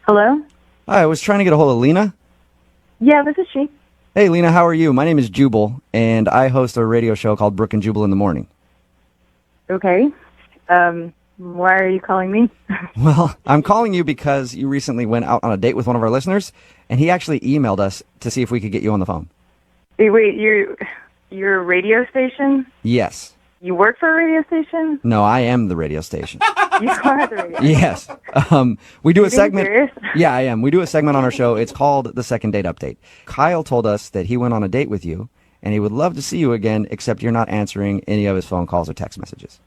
Hello? Hi, I was trying to get a hold of Lena. Yeah, this is she. Hey, Lena, how are you? My name is Jubal, and I host a radio show called Brooke and Jubal in the morning. Okay. Why are you calling me? Well, I'm calling you because you recently went out on a date with one of our listeners, and he actually emailed us to see if we could get you on the phone. Wait, you're a radio station? Yes. You work for a radio station? No, I am the radio station. You are the radio Yes. We do a Are you segment. serious? Yeah, I am. We do a segment on our show. It's called the Second Date Update. Kyle told us that he went on a date with you, and he would love to see you again, except you're not answering any of his phone calls or text messages.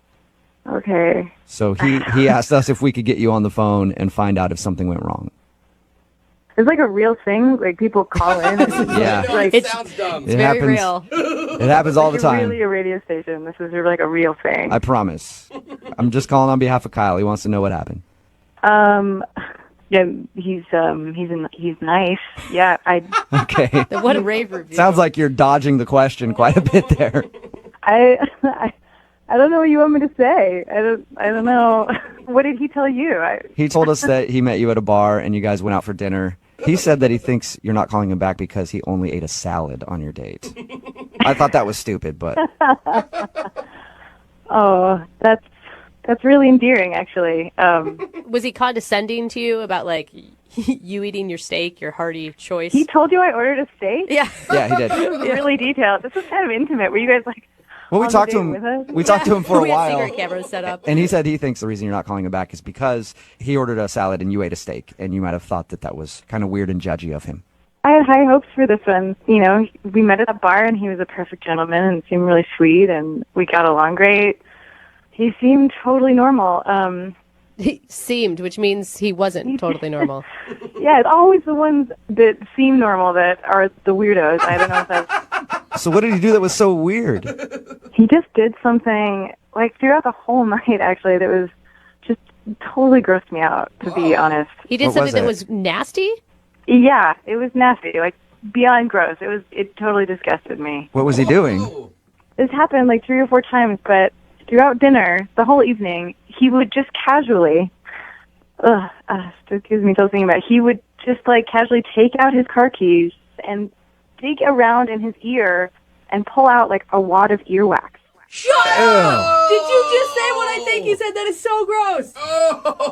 Okay. So he asked us if we could get you on the phone and find out if something went wrong. It's like a real thing? Like people call in? Yeah. Like, It sounds dumb. It Very happens. real. It happens all the you're time. really a radio station. This is like a real thing. I promise. I'm just calling on behalf of Kyle. He wants to know what happened. Yeah, he's nice. Yeah, Okay. What a rave review. Sounds like you're dodging the question quite a bit there. I don't know what you want me to say. I don't know. What did he tell you? He told us that he met you at a bar and you guys went out for dinner. He said that he thinks you're not calling him back because he only ate a salad on your date. I thought that was stupid, but Oh, that's really endearing, actually. Was he condescending to you about, like, you eating your steak, your hearty choice? He told you I ordered a steak? Yeah. yeah, he did. It was really detailed. This was kind of intimate. Were you guys like? Well, we on talked the to date him. with us? We talked to him for a We had while. secret cameras set up. And he said he thinks the reason you're not calling him back is because he ordered a salad and you ate a steak, and you might have thought that was kind of weird and judgy of him. I had high hopes for this one. You know, we met at a bar, and he was a perfect gentleman and seemed really sweet, and we got along great. He seemed totally normal. He seemed, which means he wasn't totally normal. Yeah, it's always the ones that seem normal that are the weirdos. I don't know if that's... So what did he do that was so weird? He just did something, like, throughout the whole night, actually, that was just totally grossed me out, to be honest. He did What something was that it? was nasty? Yeah, it was nasty, like, beyond gross. It totally disgusted me. What was he doing? Oh. This happened, like, 3 or 4 times, but throughout dinner, the whole evening, he would just casually, it gives me something about it. He would just, like, casually take out his car keys and dig around in his ear and pull out, like, a wad of earwax. Shut up! Did you just say what I think? He said that is so gross.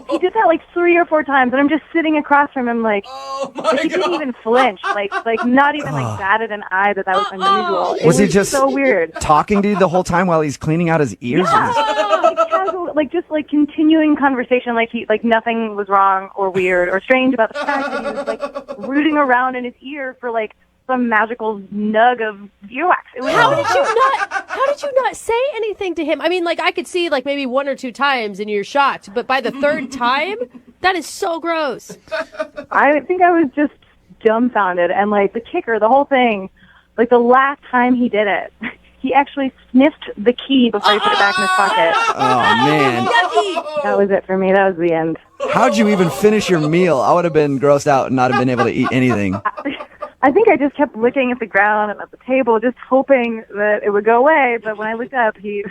He did that, like, 3 or 4 times, and I'm just sitting across from him, like, Oh my like he god. didn't even flinch, like not even, like, batted an eye that was unusual. It Was he just so weird? talking to you the whole time while he's cleaning out his ears? Like, casual, like, just, like, continuing conversation, like nothing was wrong or weird or strange about the fact that he was, like, rooting around in his ear for, like, some magical nug of earwax. It was How did you not say anything to him? I mean, like, I could see, like, maybe 1 or 2 times and you're shocked, but by the 3rd time, that is so gross. I think I was just dumbfounded, and, like, the kicker, the whole thing, like, the last time he did it, he actually sniffed the key before he put it back in his pocket. Oh, man. That was it for me. That was the end. How'd you even finish your meal? I would have been grossed out and not have been able to eat anything. I think I just kept looking at the ground and at the table, just hoping that it would go away. But when I looked up, he's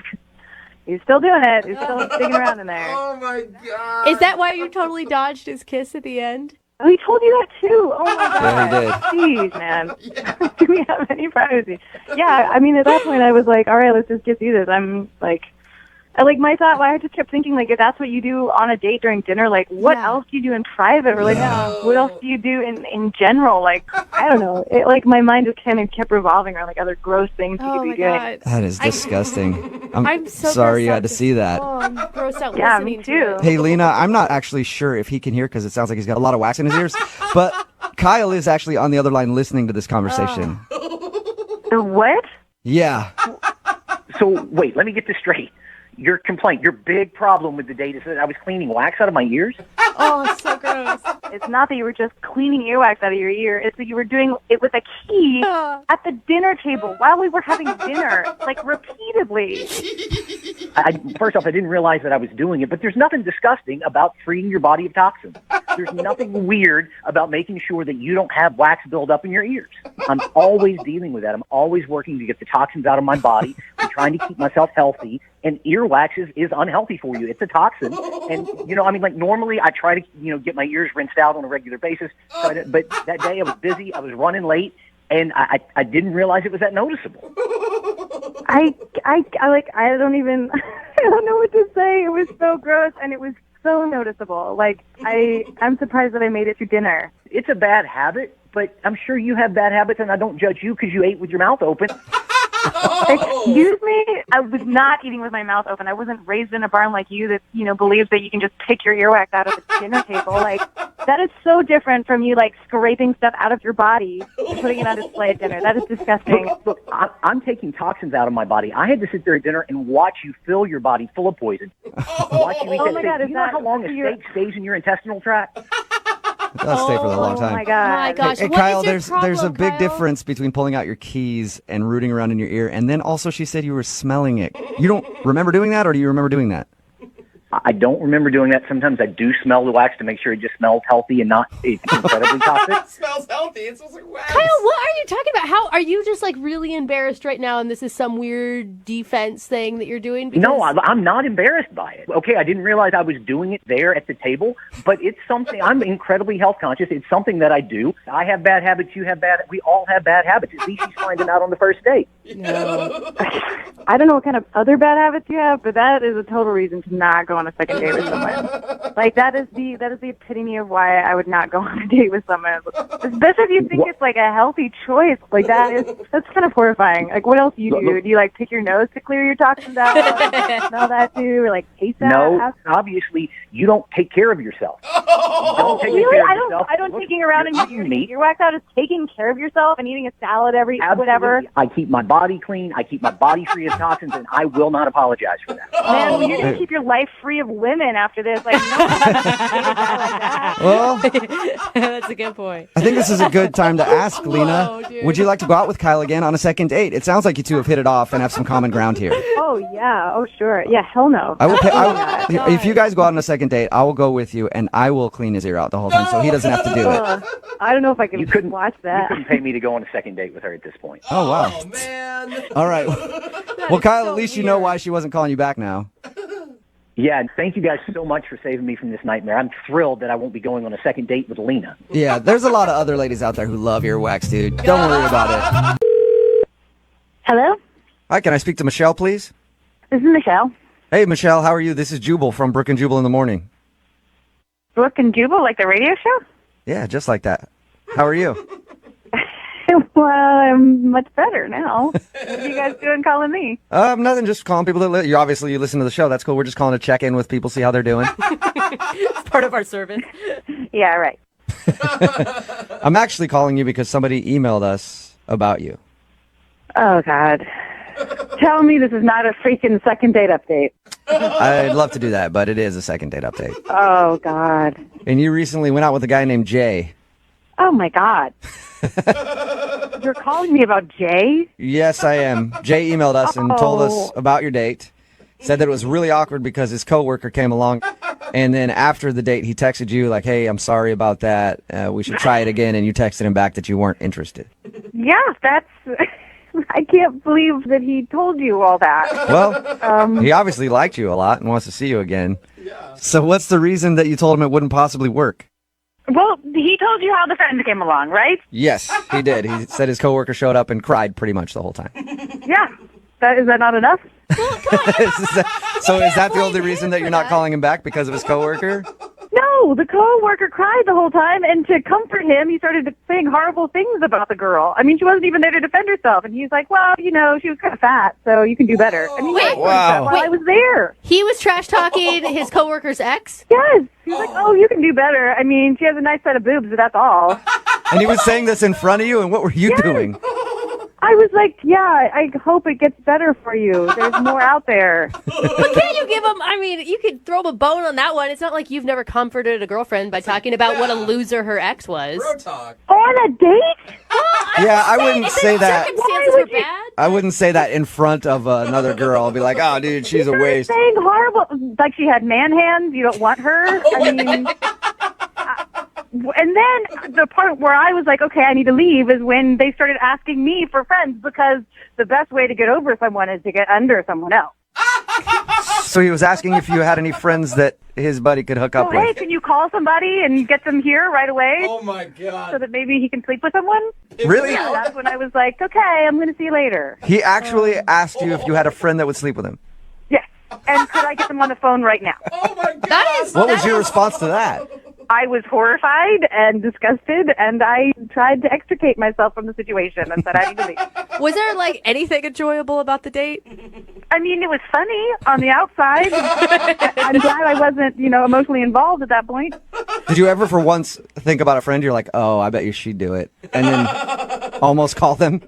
still doing it. He's still digging around in there. Oh my god. Is that why you totally dodged his kiss at the end? Oh, he told you that too. Oh my Yeah, god. he did. Jeez, man. Do we have any privacy? Yeah, I mean, at that point, I was like, all right, let's just get through this. I'm like, my thought, I just kept thinking, like, if that's what you do on a date during dinner, like, what else do you do in private? Or, like, what else do you do in general? Like, I don't know. It, like, my mind just kind of kept revolving around, like, other gross things you Oh could my be doing. god. That is disgusting. I'm so sorry you grossed had to out see that. Oh, I'm grossed out Yeah, listening me to too. it. Hey, Lena, I'm not actually sure if he can hear because it sounds like he's got a lot of wax in his ears, but Kyle is actually on the other line listening to this conversation. The what? Yeah. So, wait, let me get this straight. Your complaint, your big problem with the date is that I was cleaning wax out of my ears? Oh, it's so gross. It's not that you were just cleaning earwax out of your ear. It's that you were doing it with a key at the dinner table while we were having dinner, like, repeatedly. First off, I didn't realize that I was doing it, but there's nothing disgusting about freeing your body of toxins. There's nothing weird about making sure that you don't have wax build up in your ears. I'm always dealing with that. I'm always working to get the toxins out of my body. I'm trying to keep myself healthy. And earwax is unhealthy for you. It's a toxin. And, normally I try to, get my ears rinsed out on a regular basis. But that day I was busy. I was running late. And I didn't realize it was that noticeable. I don't even, I don't know what to say. It was so gross and it was so noticeable. Like, I'm surprised that I made it through dinner. It's a bad habit, but I'm sure you have bad habits, and I don't judge you because you ate with your mouth open. Excuse me? I was not eating with my mouth open. I wasn't raised in a barn like you that, believes that you can just pick your earwax out of the dinner table. Like, that is so different from you, scraping stuff out of your body and putting it on display at dinner. That is disgusting. Look, I'm taking toxins out of my body. I had to sit there at dinner and watch you fill your body full of poison. Watch you eat that my steak. God, Do you know how long a steak stays in your intestinal tract? It does stay for a long time. Oh, my God. My gosh. Hey, What Kyle, is your there's problem, a big Kyle? difference between pulling out your keys and rooting around in your ear. And then also she said you were smelling it. You don't remember doing that, or do you remember doing that? I don't remember doing that. Sometimes I do smell the wax to make sure it just smells healthy and not incredibly toxic. It smells healthy. It smells like wax. Kyle, what are you talking about? How are you just really embarrassed right now and this is some weird defense thing that you're doing? Because... No, I'm not embarrassed by it. Okay, I didn't realize I was doing it there at the table, but it's something, I'm incredibly health conscious. It's something that I do. I have bad habits, you have bad, we all have bad habits. At least she's finding out on the first date. No. I don't know what kind of other bad habits you have, but that is a total reason to not go on a second date with someone. That is the epitome of why I would not go on a date with someone. Especially if you think it's a healthy choice. That's kind of horrifying. What else do you do? Do you pick your nose to clear your toxins out? Smell that too? Or taste that? No, obviously you don't take care of yourself. Really? I don't taking around and getting your earwax out is taking care of yourself and eating a salad whatever. I keep my body clean. I keep my body free of toxins, and I will not apologize for that. Man, you're gonna keep your life free of women after this. No, Well, That's a good point. I think this is a good time to ask, Lena. dude. Would you like to go out with Kyle again on a second date? It sounds like you two have hit it off and have some common ground here. Oh yeah. Oh sure. Yeah. Hell no. I will pay, if you guys go out on a second date, I will go with you and I will clean his ear out the whole time so he doesn't have to do it. I don't know if I can You couldn't watch You that. couldn't pay me to go on a second date with her at this point. Oh, wow. Oh, man. All right. Well, Kyle, at least you know why she wasn't calling you back now. Yeah, and thank you guys so much for saving me from this nightmare. I'm thrilled that I won't be going on a second date with Lena. Yeah, there's a lot of other ladies out there who love earwax, dude. Don't worry about it. Hello. Hi, can I speak to Michelle, please? This is Michelle. Hey, Michelle, how are you? This is Jubal from Brooke and Jubal in the morning. Brooke and Jubal, like the radio show? Yeah, just like that. How are you? Well, I'm much better now. What are you guys doing calling me? Nothing, just calling people that you obviously listen to the show. That's cool. We're just calling to check in with people, see how they're doing. It's part of our service. Yeah, right. I'm actually calling you because somebody emailed us about you. Oh, God. Tell me this is not a freaking second date update. I'd love to do that, but it is a second date update. Oh, God. And you recently went out with a guy named Jay. Oh, my God. You're calling me about Jay? Yes, I am. Jay emailed us and told us about your date. Said that it was really awkward because his coworker came along, and then after the date, he texted you like, "Hey, I'm sorry about that. We should try it again." And you texted him back that you weren't interested. Yeah, that's... I can't believe that he told you all that. Well, he obviously liked you a lot and wants to see you again. Yeah. So what's the reason that you told him it wouldn't possibly work? Well, he told you how the friends came along, right? Yes, he did. He said his coworker showed up and cried pretty much the whole time. Yeah. Is that not enough? So is that the only reason that you're not calling him back, because of his coworker? No, the coworker cried the whole time, and to comfort him, he started saying horrible things about the girl. I mean, she wasn't even there to defend herself, and he's like, well, she was kind of fat, so you can do better. I mean, Wait, wow. while I was there. He was trash talking his coworker's ex? Yes. He's like, oh, you can do better. I mean, she has a nice set of boobs, but that's all. And he was saying this in front of you, and what were you doing? I was like, yeah, I hope it gets better for you. There's more out there. But can't you give him, you could throw him a bone on that one. It's not like you've never comforted a girlfriend by talking about what a loser her ex was. Bro talk. On a date? Yeah, I wouldn't say that. Circumstances were bad. I wouldn't say that in front of another girl. I'll be like, oh, dude, she's a waste. Saying horrible, like she had man hands. You don't want her. I mean, and then the part where I was like, okay, I need to leave is when they started asking me for friends because the best way to get over someone is to get under someone else. So he was asking if you had any friends that his buddy could hook up So, hey, with. can you call somebody and get them here right away Oh my god. so that maybe he can sleep with someone? Really? Yeah, that's when I was like, okay, I'm going to see you later. He actually asked you if you had a friend that would sleep with him. Yes. And could I get them on the phone right now? Oh my god. That is. What was your response to that? I was horrified and disgusted, and I tried to extricate myself from the situation and said I need to leave. Was there like anything enjoyable about the date? I mean, it was funny on the outside. I'm glad I wasn't, emotionally involved at that point. Did you ever for once think about a friend? You're like, oh, I bet you she'd do it. And then almost call them?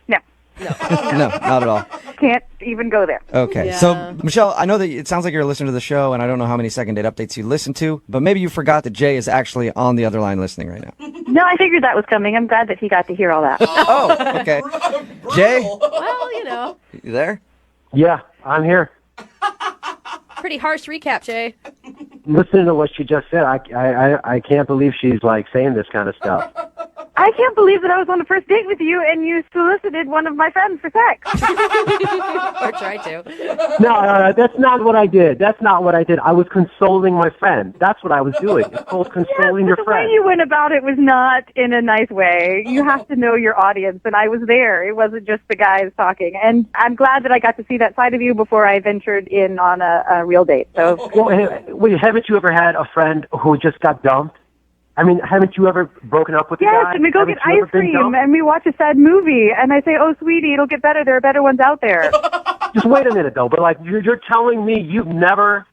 No, No, not at all. can't even go there. Okay. Yeah. So, Michelle, I know that it sounds like you're listening to the show, and I don't know how many second date updates you listen to, but maybe you forgot that Jay is actually on the other line listening right now. No, I figured that was coming. I'm glad that he got to hear all that. Oh, okay. Jay, Well, you there? Yeah, I'm here. pretty harsh recap, Jay. Listening to what she just said, I can't believe she's like saying this kind of stuff. I can't believe that I was on a first date with you and you solicited one of my friends for sex. Or tried to. No, that's not what I did. That's not what I did. I was consoling my friend. That's what I was doing. It's called consoling your the friend. way you went about it was not in a nice way. You have to know your audience, and I was there. It wasn't just the guys talking. And I'm glad that I got to see that side of you before I ventured in on a real date. So, Wait, haven't you ever had a friend who just got dumped? I mean, haven't you ever broken up with a yes, guy? and we go Haven't get you ever ice been cream, dumped? and we watch a sad movie, and I say, oh, sweetie, it'll get better. There are better ones out there. Just wait a minute, though. But like, you're telling me you've never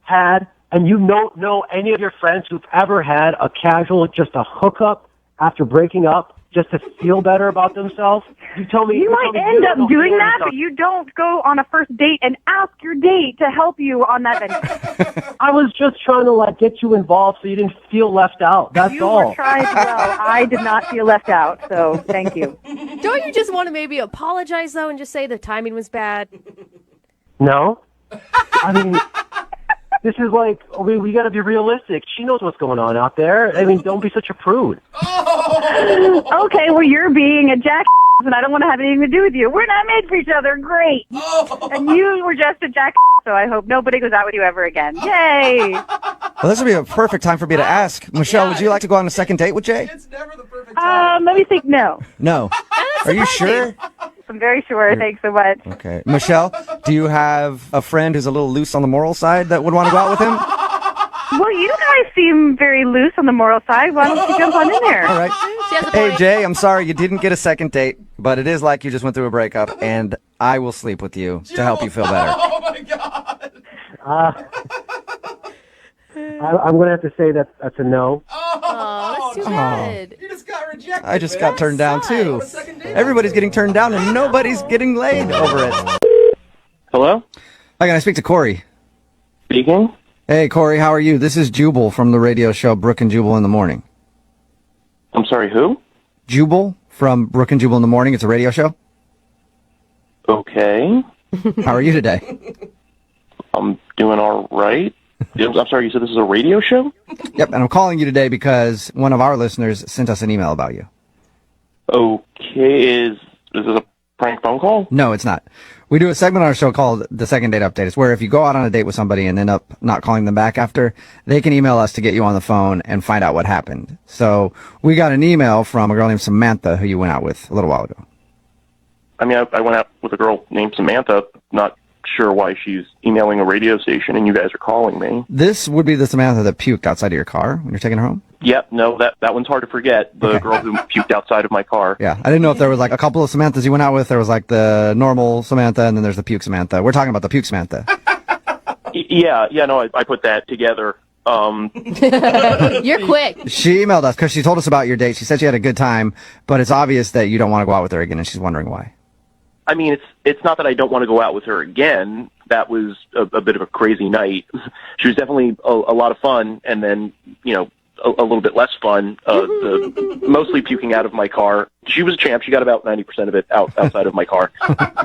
had, and you don't know any of your friends who've ever had a casual, just a hookup after breaking up, just to feel better about themselves? You tell me You might end don't up know doing feeling that, yourself. but you don't go on a first date and ask your date to help you on that venture. I was just trying to like get you involved so you didn't feel left out. That's You all. were trying well. I did not feel left out, so thank you. Don't you just want to maybe apologize, though, and just say the timing was bad? No, I mean, this is like we got to be realistic. She knows what's going on out there. I mean, don't be such a prude. Okay, well, you're being a jackass, and I don't want to have anything to do with you. We're not made for each other. Great. And you were just a jackass, so I hope nobody goes out with you ever again. Yay. Well, this would be a perfect time for me to ask. Michelle, would you like to go on a second date with Jay? It's never the perfect time. Let me think. No. No. Are you sure? I'm very sure. Thanks so much. Okay. Michelle, do you have a friend who's a little loose on the moral side that would want to go out with him? Well, you guys seem very loose on the moral side. Why don't you jump on in there? All right. She has a Hey, point. Jay, I'm sorry you didn't get a second date, but it is like you just went through a breakup, and I will sleep with you to help you feel better. Oh my god. I'm going to have to say that that's a no. Oh, that's too bad. You just got rejected. I just man. got turned down, too. What a second date. Everybody's getting turned down, and nobody's getting laid over it. Hello? Hi, can I speak to Corey? Speaking? Hey, Corey, how are you? This is Jubal from the radio show Brooke and Jubal in the Morning. I'm sorry, who? Jubal from Brooke and Jubal in the Morning. It's a radio show. Okay. How are you today? I'm doing all right. I'm sorry, you said this is a radio show? Yep, and I'm calling you today because one of our listeners sent us an email about you. Okay, is this a prank phone call? No, it's not. We do a segment on our show called the Second Date Update. It's where if you go out on a date with somebody and end up not calling them back after, they can email us to get you on the phone and find out what happened. So we got an email from a girl named Samantha who you went out with a little while ago. I mean, I went out with a girl named Samantha, not sure why she's emailing a radio station and you guys are calling me. This would be the Samantha that puked outside of your car when you're taking her home? Yep, no, that one's hard to forget. The Okay. girl who puked outside of my car. Yeah, I didn't know if there was like a couple of Samanthas you went out with. There was like the normal Samantha and then there's the puke Samantha. We're talking about the puke Samantha. Yeah, no, I put that together. You're quick. She emailed us because she told us about your date. She said she had a good time, but it's obvious that you don't want to go out with her again and she's wondering why. I mean, it's not that I don't want to go out with her again. That was a bit of a crazy night. She was definitely a lot of fun, and then, you know, a little bit less fun, mostly puking out of my car. She was a champ. She got about 90% of it outside of my car.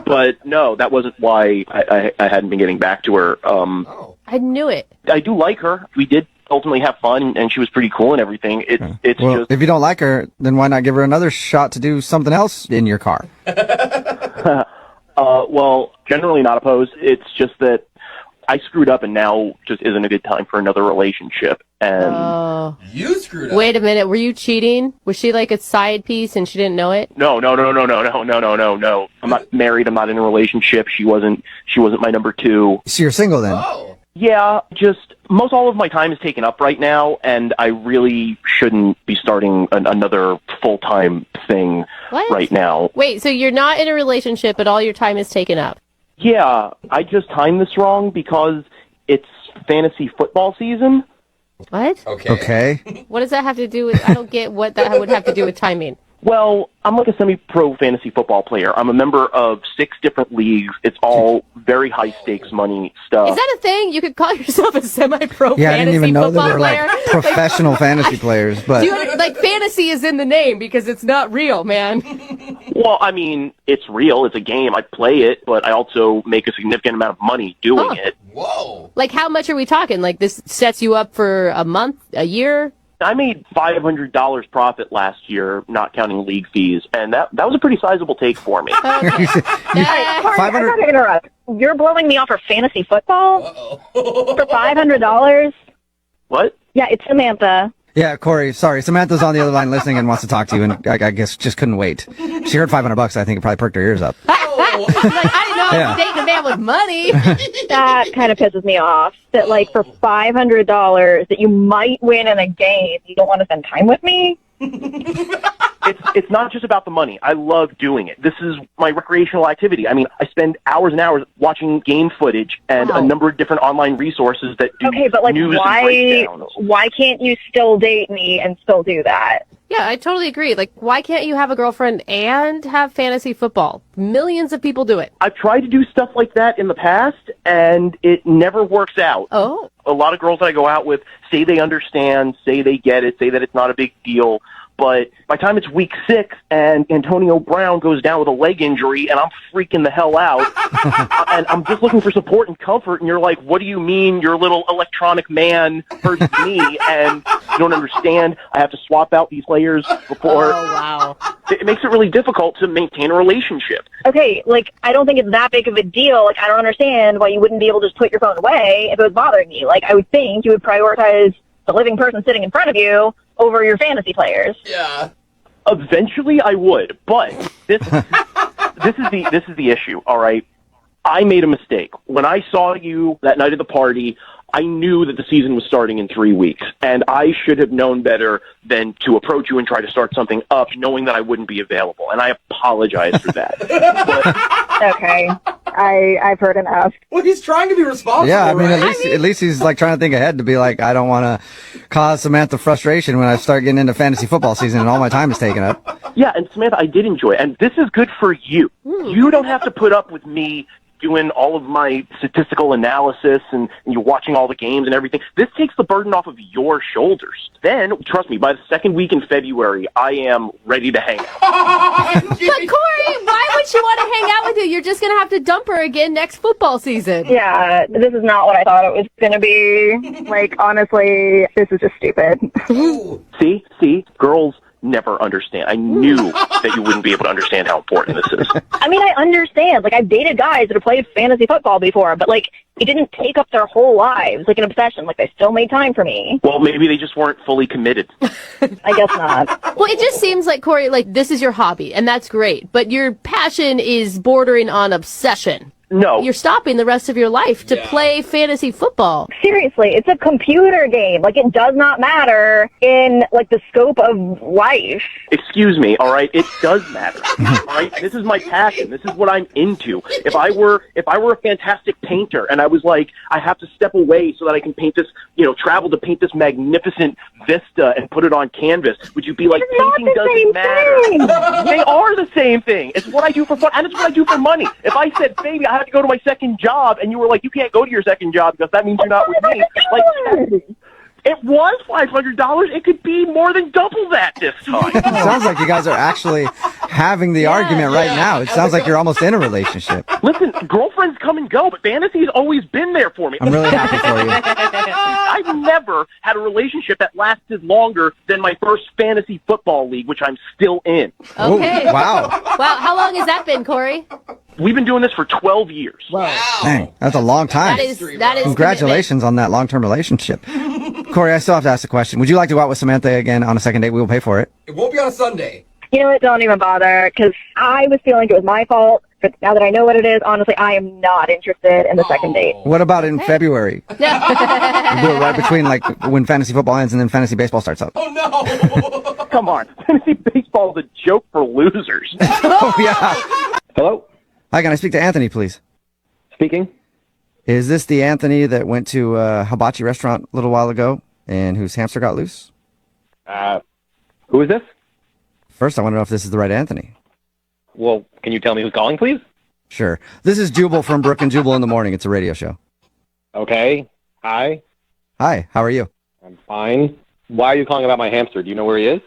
But no, that wasn't why I hadn't been getting back to her. I knew it. I do like her. We did ultimately have fun, and she was pretty cool and everything. It's Well, just if you don't like her, then why not give her another shot to do something else in your car? well, generally not opposed. It's just that I screwed up, and now just isn't a good time for another relationship. And You screwed up. Wait a minute. Were you cheating? Was she like a side piece and she didn't know it? no. I'm not married. I'm not in a relationship. She wasn't my number two. So you're single then? Oh. Yeah, just most all of my time is taken up right now, and I really shouldn't be starting another full-time thing What? right now. Wait, so you're not in a relationship, but all your time is taken up? Yeah, I just timed this wrong because it's fantasy football season. What? Okay. What does that have to do with? I don't get what that would have to do with timing. Well, I'm like a semi-pro fantasy football player. I'm a member of 6 different leagues. It's all very high-stakes money stuff. Is that a thing? You could call yourself a semi-pro Yeah, I fantasy didn't even know football that they were player? like professional fantasy players, but Do you, like fantasy is in the name because it's not real, man. Well, I mean, it's real. It's a game. I play it, but I also make a significant amount of money doing it. Whoa. Like how much are we talking? Like this sets you up for a month, a year? I made $500 profit last year, not counting league fees, and that was a pretty sizable take for me. Okay. Corey, I 500 gotta interrupt. You're blowing me off for fantasy football for $500? What? Yeah, it's Samantha. yeah, Corey, sorry. Samantha's on the other line listening and wants to talk to you, and I guess just couldn't wait. She heard $500. I think it probably perked her ears up. Like, I didn't know I Yeah. was dating a man with money. That kind of pisses me off. That like for $500 that you might win in a game, you don't want to spend time with me? It's not just about the money. I love doing it. This is my recreational activity. I mean, I spend hours and hours watching game footage and a number of different online resources that do Okay, but like news and breakdowns. why can't you still date me and still do that? Yeah, I totally agree. Like, why can't you have a girlfriend and have fantasy football? Millions of people do it. I've tried to do stuff like that in the past, and it never works out. Oh. A lot of girls that I go out with say they understand, say they get it, say that it's not a big deal. But by the time it's week 6 and Antonio Brown goes down with a leg injury and I'm freaking the hell out and I'm just looking for support and comfort, and you're like, what do you mean your little electronic man hurts me and you don't understand? I have to swap out these players before. Oh, wow. It makes it really difficult to maintain a relationship. Okay, like, I don't think it's that big of a deal. Like, I don't understand why you wouldn't be able to just put your phone away if it was bothering you. Like, I would think you would prioritize the living person sitting in front of you over your fantasy players. Yeah. Eventually, I would, but this is the issue. All right, I made a mistake when I saw you that night at the party. I knew that the season was starting in 3 weeks, and I should have known better than to approach you and try to start something up, knowing that I wouldn't be available. And I apologize for that. But Okay, I've heard enough. Well, he's trying to be responsible. Yeah, I mean, right? at least he's like trying to think ahead to be like, I don't want to cause Samantha frustration when I start getting into fantasy football season and all my time is taken up. yeah, and Samantha, I did enjoy it, and this is good for you. You don't have to put up with me doing all of my statistical analysis and you're watching all the games and everything. This takes the burden off of your shoulders. Then, trust me, by the second week in February, I am ready to hang out. But Corey, why would she want to hang out with you? You're just going to have to dump her again next football season. Yeah, this is not what I thought it was going to be. Like, honestly, this is just stupid. See, girls never understand. I knew that you wouldn't be able to understand how important this is. I mean, I understand. Like, I've dated guys that have played fantasy football before, but, like, it didn't take up their whole lives, like an obsession. Like, they still made time for me. Well, maybe they just weren't fully committed. I guess not. Well, it just seems like, Corey, like, this is your hobby, and that's great. But your passion is bordering on obsession. No. You're stopping the rest of your life to play fantasy football. Seriously, it's a computer game. Like, it does not matter in, like, the scope of life. Excuse me, all right? It does matter. All right? This is my passion. This is what I'm into. If I were a fantastic painter and I was like, I have to step away so that I can paint this, travel to paint this magnificent vista and put it on canvas, would you be like, It's not painting the doesn't same matter? thing. They are the same thing. It's what I do for fun, and it's what I do for money. If I said, baby, I have to go to my second job, and you were like, you can't go to your second job because that means you're not with me. Like, it was $500. It could be more than double that this time. It sounds like you guys are actually having the argument right now. It sounds like you're almost in a relationship. Listen, girlfriends come and go, but fantasy's always been there for me. I'm really happy for you. I've never had a relationship that lasted longer than my first fantasy football league, which I'm still in. Okay. Ooh, wow. Wow, how long has that been, Corey? We've been doing this for 12 years. Wow. Dang, that's a long time. That is Congratulations on that long-term relationship. Corey, I still have to ask the question. Would you like to go out with Samantha again on a second date? We will pay for it. It won't be on a Sunday. You know what? Don't even bother, because I was feeling it was my fault. But now that I know what it is, honestly, I am not interested in the second date. What about in February? We'll do it right between like when fantasy football ends and then fantasy baseball starts up. Oh, no. Come on. Fantasy baseball is a joke for losers. Oh, yeah. Hello? Hi, can I speak to Anthony, please? Speaking? Is this the Anthony that went to a hibachi restaurant a little while ago and whose hamster got loose? Who is this? First, I want to know if this is the right Anthony. Well, can you tell me who's calling, please? Sure. This is Jubal from Brooke and Jubal in the Morning. It's a radio show. Okay. Hi. Hi, how are you? I'm fine. Why are you calling about my hamster? Do you know where he is?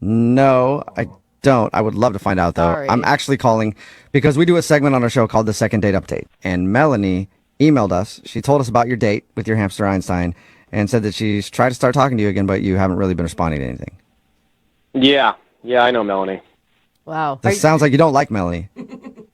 No, I don't. I would love to find out, though. Sorry. I'm actually calling because we do a segment on our show called the Second Date Update. And Melanie emailed us. She told us about your date with your hamster Einstein and said that she's tried to start talking to you again, but you haven't really been responding to anything. Yeah, I know Melanie. Wow. This sounds like you don't like Melanie.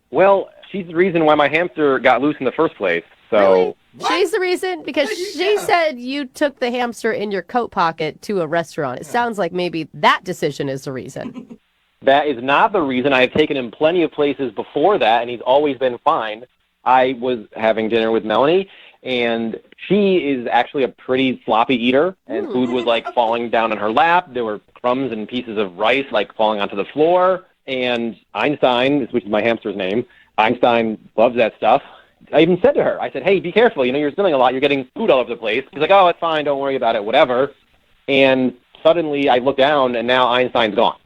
Well, she's the reason why my hamster got loose in the first place. So Really? She's the reason? Because she said you took the hamster in your coat pocket to a restaurant. It sounds like maybe that decision is the reason. that is not the reason. I have taken him plenty of places before that, and he's always been fine. I was having dinner with Melanie, and she is actually a pretty sloppy eater, and food was like falling down in her lap. There were crumbs and pieces of rice like falling onto the floor. And Einstein, which is my hamster's name, Einstein loves that stuff. I even said to her, I said, hey, be careful. You know, you're spilling a lot. You're getting food all over the place. She's like, oh, it's fine. Don't worry about it. Whatever. And suddenly I look down, and now Einstein's gone.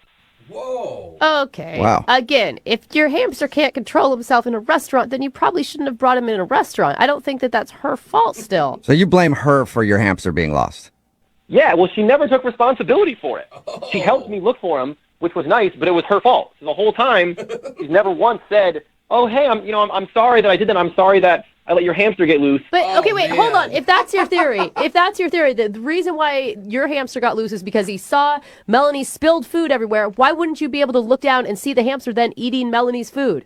Whoa. Okay. Wow. Again, if your hamster can't control himself in a restaurant, then you probably shouldn't have brought him in a restaurant. I don't think that that's her fault still. So you blame her for your hamster being lost? Yeah, well, she never took responsibility for it. She helped me look for him, which was nice, but it was her fault. So the whole time, she's never once said, oh, hey, I'm sorry that I did that. I'm sorry that I let your hamster get loose. But, okay, wait, hold on. If that's your theory, the reason why your hamster got loose is because he saw Melanie's spilled food everywhere. Why wouldn't you be able to look down and see the hamster then eating Melanie's food?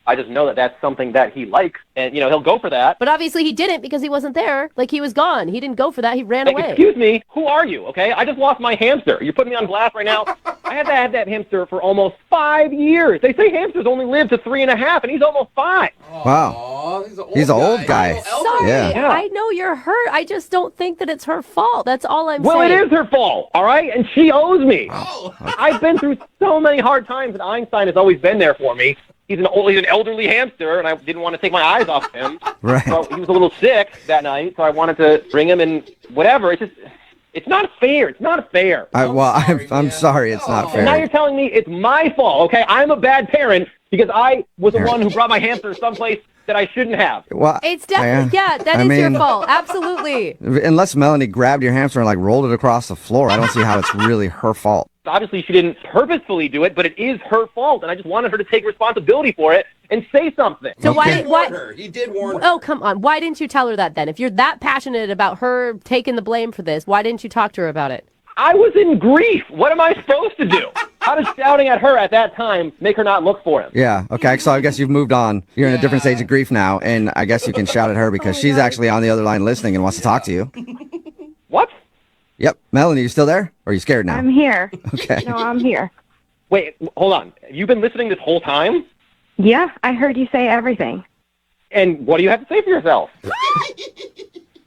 I just know that that's something that he likes, and, he'll go for that. But obviously he didn't because he wasn't there. Like, he was gone. He didn't go for that. He ran away. Excuse me, who are you, okay? I just lost my hamster. You're putting me on blast right now. I had to have that hamster for almost 5 years. They say hamsters only live to 3.5, and he's almost 5. Wow. Aw, He's an old guy. Sorry, Yeah. I know you're hurt. I just don't think that it's her fault. That's all I'm Well, saying. it is her fault, all right? And she owes me. Oh. I've been through so many hard times, and Einstein has always been there for me. He's an elderly hamster, and I didn't want to take my eyes off him. Right. So he was a little sick that night, so I wanted to bring him and whatever. It's not fair. It's not fair. I'm sorry it's not And now you're fair. telling me it's my fault, okay? I'm a bad parent because I was the one who brought my hamster someplace that I shouldn't have. Well, It's definitely, that is your fault. Absolutely. Unless Melanie grabbed your hamster and like rolled it across the floor, I don't see how it's really her fault. Obviously, she didn't purposefully do it, but it is her fault, and I just wanted her to take responsibility for it and say something. So He did warn her. Oh, come on. Why didn't you tell her that then? If you're that passionate about her taking the blame for this, why didn't you talk to her about it? I was in grief. What am I supposed to do? How does shouting at her at that time make her not look for him? Yeah, okay, so I guess you've moved on. You're in a different stage of grief now, and I guess you can shout at her because she's actually on the other line listening and wants to talk to you. What? Yep. Melanie, you still there? Or are you scared now? I'm here. Okay. No, I'm here. Wait, hold on. You've been listening this whole time? Yeah, I heard you say everything. And what do you have to say for yourself?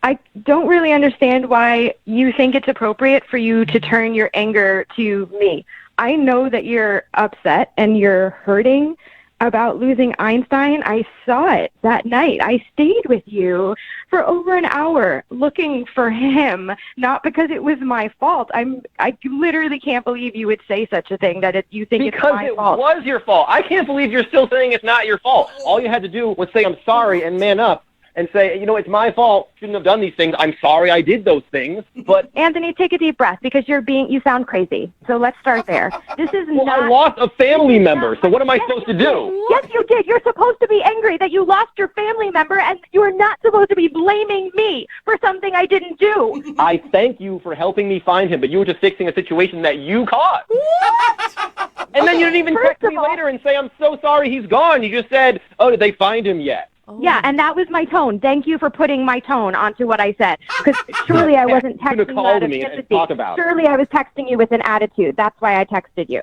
I don't really understand why you think it's appropriate for you to turn your anger to me. I know that you're upset and you're hurting about losing Einstein. I saw it that night. I stayed with you for over an hour looking for him, not because it was my fault. I literally can't believe you would say such a thing, that you think it's my fault. Because it was your fault. I can't believe you're still saying it's not your fault. All you had to do was say, I'm sorry, and man up. and say, it's my fault. Shouldn't have done these things. I'm sorry I did those things. But Anthony, take a deep breath because you sound crazy. So let's start there. This is I lost a family member. So what am I supposed to do? Yes, you did. You're supposed to be angry that you lost your family member, and you are not supposed to be blaming me for something I didn't do. I thank you for helping me find him, but you were just fixing a situation that you caused. What? And then you didn't even text me later and say, I'm so sorry he's gone. You just said, oh, did they find him yet? Oh. Yeah, and that was my tone. Thank you for putting my tone onto what I said. Because surely I wasn't texting you out of sympathy. Surely I was texting you with an attitude. That's why I texted you.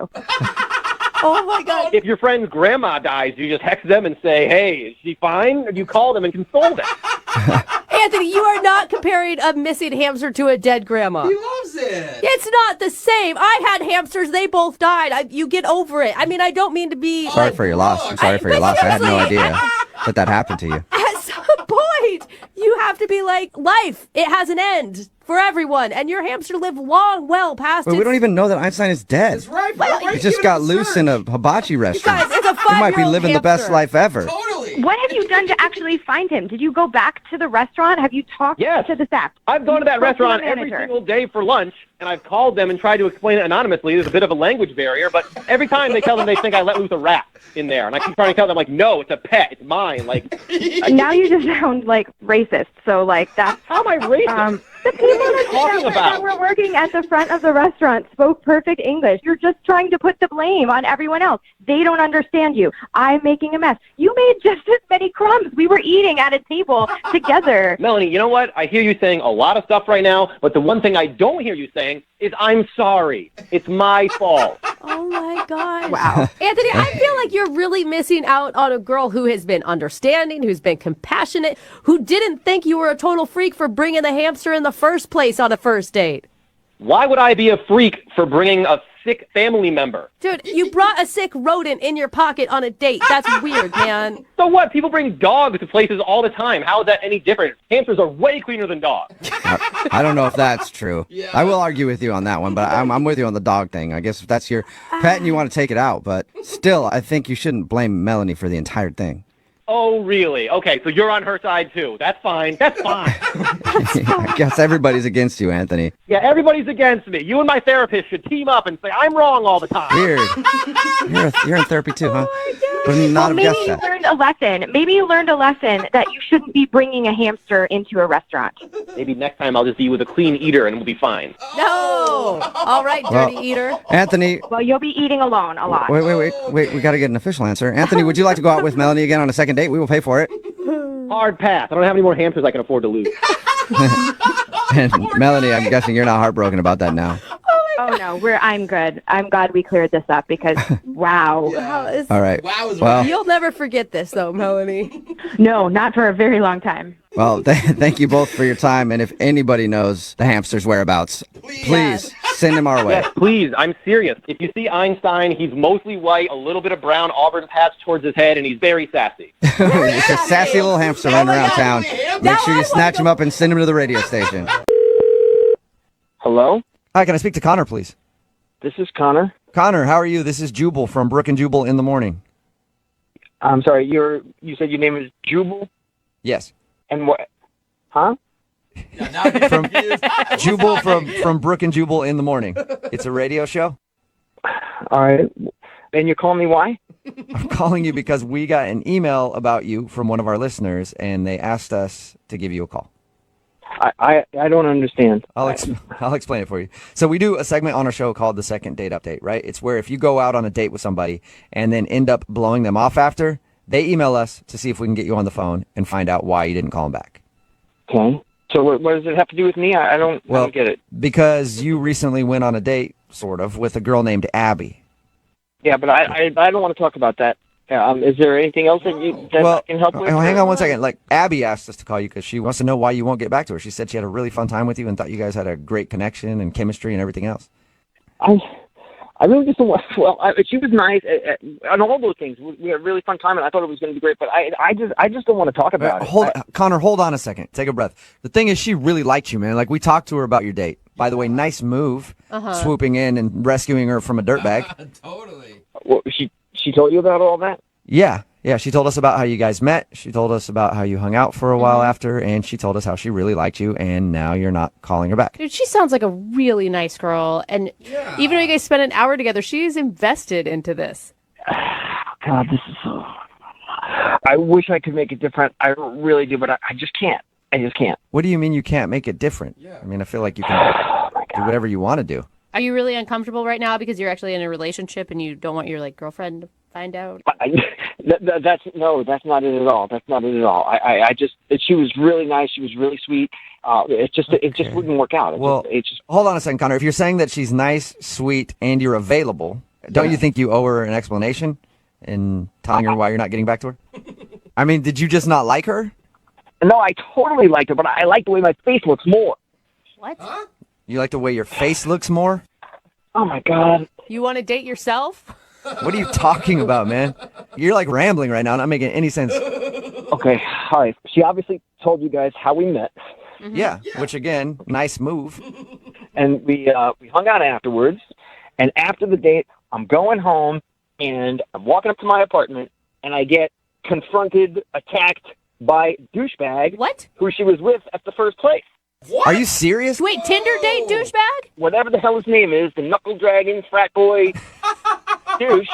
Oh, my God. If your friend's grandma dies, you just text them and say, hey, is she fine? Or do you call them and console them? Anthony, you are not comparing a missing hamster to a dead grandma. He loves it. It's not the same. I had hamsters. They both died. You get over it. I mean, I don't mean to be... Sorry for your loss. I'm sorry for your loss. I had no idea that happened to you. At some point, you have to be like, life, it has an end for everyone. And your hamster lived long, well past But we don't even know that Einstein is dead. That's right. He just got loose in a hibachi restaurant. Guys, it's a 5-year-old He might be living the best life ever. Totally. What have you done to actually find him? Did you go back to the restaurant? Have you talked to the staff? I've gone to that restaurant every single day for lunch, and I've called them and tried to explain it anonymously. There's a bit of a language barrier, but every time they tell them they think I let loose a rat in there, and I keep trying to tell them, like, no, it's a pet. It's mine. Like, now you just sound like racist. So, like, that's... How am I racist? The people that were working at the front of the restaurant spoke perfect English. You're just trying to put the blame on everyone else. They don't understand you. I'm making a mess. You made just as many crumbs. We were eating at a table together. Melanie, you know what? I hear you saying a lot of stuff right now, but the one thing I don't hear you saying is I'm sorry. It's my fault. Oh, my gosh. Wow. Anthony, I feel like you're really missing out on a girl who has been understanding, who's been compassionate, who didn't think you were a total freak for bringing the hamster in the first place on a first date. Why would I be a freak for bringing a sick family member? Dude, you brought a sick rodent in your pocket on a date. That's weird, man. So what? People bring dogs to places all the time. How is that any different? Hamsters are way cleaner than dogs. I don't know if that's true. Yeah. I will argue with you on that one, but I'm with you on the dog thing. I guess if that's your pet and you want to take it out, but still, I think you shouldn't blame Melanie for the entire thing. Oh, really? Okay, so you're on her side, too. That's fine. That's fine. I guess everybody's against you, Anthony. Yeah, everybody's against me. You and my therapist should team up and say, I'm wrong all the time. Weird. You're in therapy, too, huh? Well, maybe you learned a lesson. Maybe you learned a lesson that you shouldn't be bringing a hamster into a restaurant. Maybe next time I'll just be with a clean eater and we'll be fine. No. All right, dirty eater. Anthony. Well, you'll be eating alone a lot. Wait. We got to get an official answer. Anthony, would you like to go out with Melanie again on a second date? We will pay for it. Hard pass. I don't have any more hamsters I can afford to lose. And Melanie, I'm guessing you're not heartbroken about that now. Oh, no, I'm good. I'm glad we cleared this up because, wow. All right. Well, You'll never forget this, though, Melanie. No, not for a very long time. Well, thank you both for your time. And if anybody knows the hamster's whereabouts, please send him our way. Yes, please. I'm serious. If you see Einstein, he's mostly white, a little bit of brown auburn patch towards his head, and he's very sassy. It's a sassy little hamster running around town. Make sure you snatch him up and send him to the radio station. Hello? Hi, can I speak to Connor, please? This is Connor. Connor, how are you? This is Jubal from Brooke and Jubal in the morning. I'm sorry, you said your name is Jubal? Yes. And what? Huh? Yeah, now I'm From confused. Jubal from Brooke and Jubal in the morning. It's a radio show. All right. And you're calling me why? I'm calling you because we got an email about you from one of our listeners, and they asked us to give you a call. I don't understand. I'll explain it for you. So we do a segment on our show called the Second Date Update, right? It's where if you go out on a date with somebody and then end up blowing them off after, they email us to see if we can get you on the phone and find out why you didn't call them back. Okay. So what does it have to do with me? I don't get it. Because you recently went on a date, sort of, with a girl named Abby. Yeah, but I don't want to talk about that. Is there anything else that I can help with? Hang on one second. Like, Abby asked us to call you because she wants to know why you won't get back to her. She said she had a really fun time with you and thought you guys had a great connection and chemistry and everything else. I really just don't want. Well, she was nice on all those things. We had a really fun time, and I thought it was going to be great. But I just don't want to talk about it. Connor, hold on a second. Take a breath. The thing is, she really liked you, man. Like, we talked to her about your date. By the way, nice move, swooping in and rescuing her from a dirtbag. Totally. Well, she told you about all that? Yeah. Yeah, she told us about how you guys met. She told us about how you hung out for a while after, and she told us how she really liked you, and now you're not calling her back. Dude, she sounds like a really nice girl. And even though you guys spent an hour together, she's invested into this. God, this is so... I wish I could make it different. I really do, but I just can't. I just can't. What do you mean you can't make it different? Yeah. I mean, I feel like you can do whatever you want to do. Are you really uncomfortable right now because you're actually in a relationship and you don't want your girlfriend to find out? That's not it at all. That's not it at all. I just she was really nice. She was really sweet. It just wouldn't work out. Hold on a second, Connor. If you're saying that she's nice, sweet, and you're available, don't you think you owe her an explanation in telling her why you're not getting back to her? I mean, did you just not like her? No, I totally liked her, but I like the way my face looks more. What? Huh? You like the way your face looks more? Oh, my God. You want to date yourself? What are you talking about, man? You're rambling right now, not making any sense. Okay, all right. She obviously told you guys how we met. Mm-hmm. Yeah, which again, nice move. And we hung out afterwards. And after the date, I'm going home, and I'm walking up to my apartment, and I get confronted, attacked by douchebag. What? Who she was with at the first place. What? Are you serious? Wait, Tinder date douchebag? Whatever the hell his name is, the knuckle dragging frat boy douche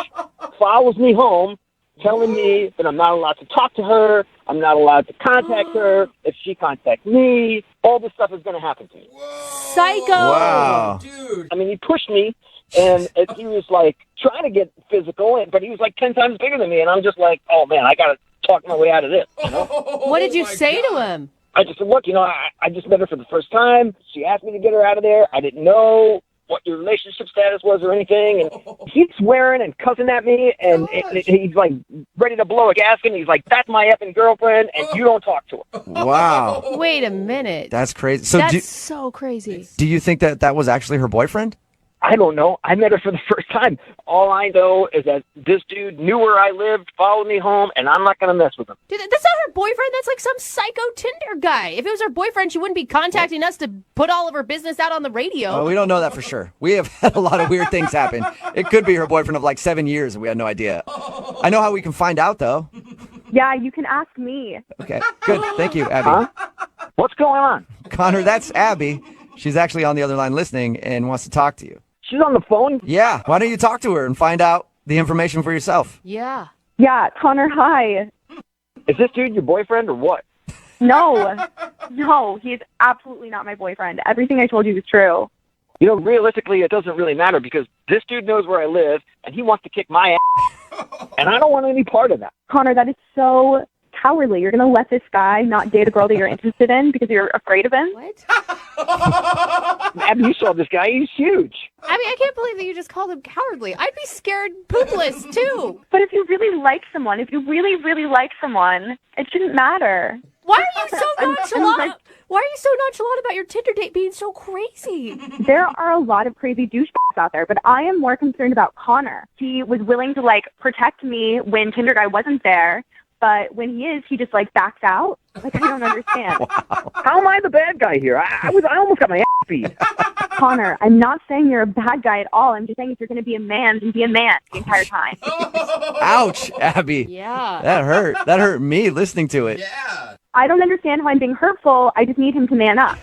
follows me home, telling me that I'm not allowed to talk to her, I'm not allowed to contact her. If she contacts me, all this stuff is going to happen to me. Whoa. Psycho! Wow. Dude. I mean, he pushed me, and he was trying to get physical, but he was 10 times bigger than me, and I'm just oh man, I got to talk my way out of this. You know? What did you say to him? I just said, look, I just met her for the first time. She asked me to get her out of there. I didn't know what your relationship status was or anything. And he's swearing and cussing at me, and he's ready to blow a gasket. And he's that's my effing girlfriend, and you don't talk to her. Wow. Wait a minute. That's crazy. So That's so crazy. Do you think that was actually her boyfriend? I don't know. I met her for the first time. All I know is that this dude knew where I lived, followed me home, and I'm not going to mess with him. Dude, that's not her boyfriend. That's some psycho Tinder guy. If it was her boyfriend, she wouldn't be contacting us to put all of her business out on the radio. Oh, we don't know that for sure. We have had a lot of weird things happen. It could be her boyfriend of 7 years, and we had no idea. I know how we can find out, though. Yeah, you can ask me. Okay, good. Thank you, Abby. Huh? What's going on? Connor, that's Abby. She's actually on the other line listening and wants to talk to you. She's on the phone? Yeah. Why don't you talk to her and find out the information for yourself? Yeah. Yeah, Connor, hi. Is this dude your boyfriend or what? No, he's absolutely not my boyfriend. Everything I told you is true. Realistically, it doesn't really matter because this dude knows where I live, and he wants to kick my ass, and I don't want any part of that. Connor, that is so cowardly. You're going to let this guy not date a girl that you're interested in because you're afraid of him? What? Abby, you saw this guy. He's huge. I mean, I can't believe that you just called him cowardly. I'd be scared poopless, too. But if you really like someone, if you really, really like someone, it shouldn't matter. Why are you so nonchalant? Why are you so nonchalant about your Tinder date being so crazy? There are a lot of crazy douchebags out there, but I am more concerned about Connor. He was willing to, protect me when Tinder guy wasn't there. But when he is, he just backs out. I don't understand. Wow. How am I the bad guy here? I almost got my ass beat. Connor, I'm not saying you're a bad guy at all. I'm just saying if you're going to be a man, then be a man the entire time. Ouch, Abby. Yeah. That hurt. That hurt me listening to it. Yeah. I don't understand how I'm being hurtful. I just need him to man up.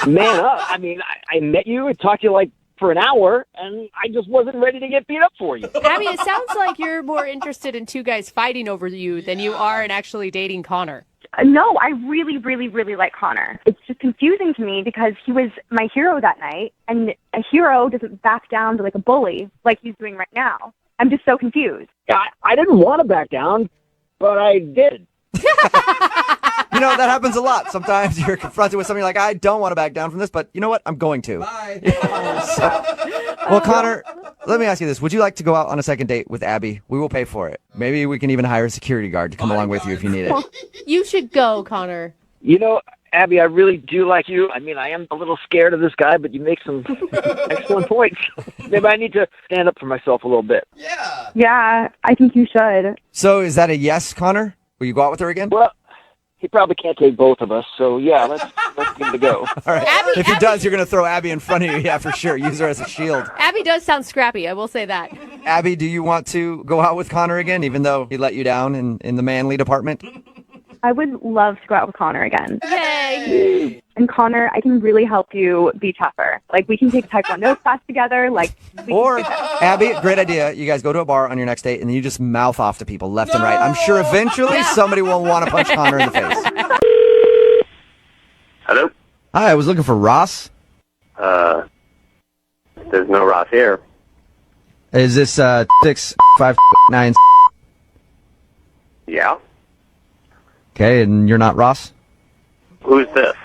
Man up? I mean, I met you and talked to you for an hour, and I just wasn't ready to get beat up for you. Abby, it sounds like you're more interested in two guys fighting over you than you are in actually dating Connor. No, I really, really, really like Connor. It's just confusing to me because he was my hero that night, and a hero doesn't back down to a bully like he's doing right now. I'm just so confused. Yeah, I didn't want to back down, but I did. That happens a lot. Sometimes you're confronted with something I don't want to back down from this, but you know what? I'm going to. Bye. Well, Connor, let me ask you this. Would you like to go out on a second date with Abby? We will pay for it. Maybe we can even hire a security guard to come along with you if you need it. You should go, Connor. Abby, I really do like you. I mean, I am a little scared of this guy, but you make some excellent points. Maybe I need to stand up for myself a little bit. Yeah. Yeah, I think you should. So is that a yes, Connor? Will you go out with her again? Well, he probably can't take both of us, so yeah, let's give it a go. All right. Abby, if he does, you're going to throw Abby in front of you. Yeah, for sure. Use her as a shield. Abby does sound scrappy, I will say that. Abby, do you want to go out with Connor again, even though he let you down in the manly department? I would love to go out with Connor again. Yay! And Connor, I can really help you be tougher. Like, we can take Taekwondo class together. Like, Or, Abby, great idea. You guys go to a bar on your next date, and then you just mouth off to people left and right. I'm sure eventually somebody will want to punch Connor in the face. Hello? Hi, I was looking for Ross. There's no Ross here. Is this 659? Yeah? Okay, and you're not Ross? Who's this?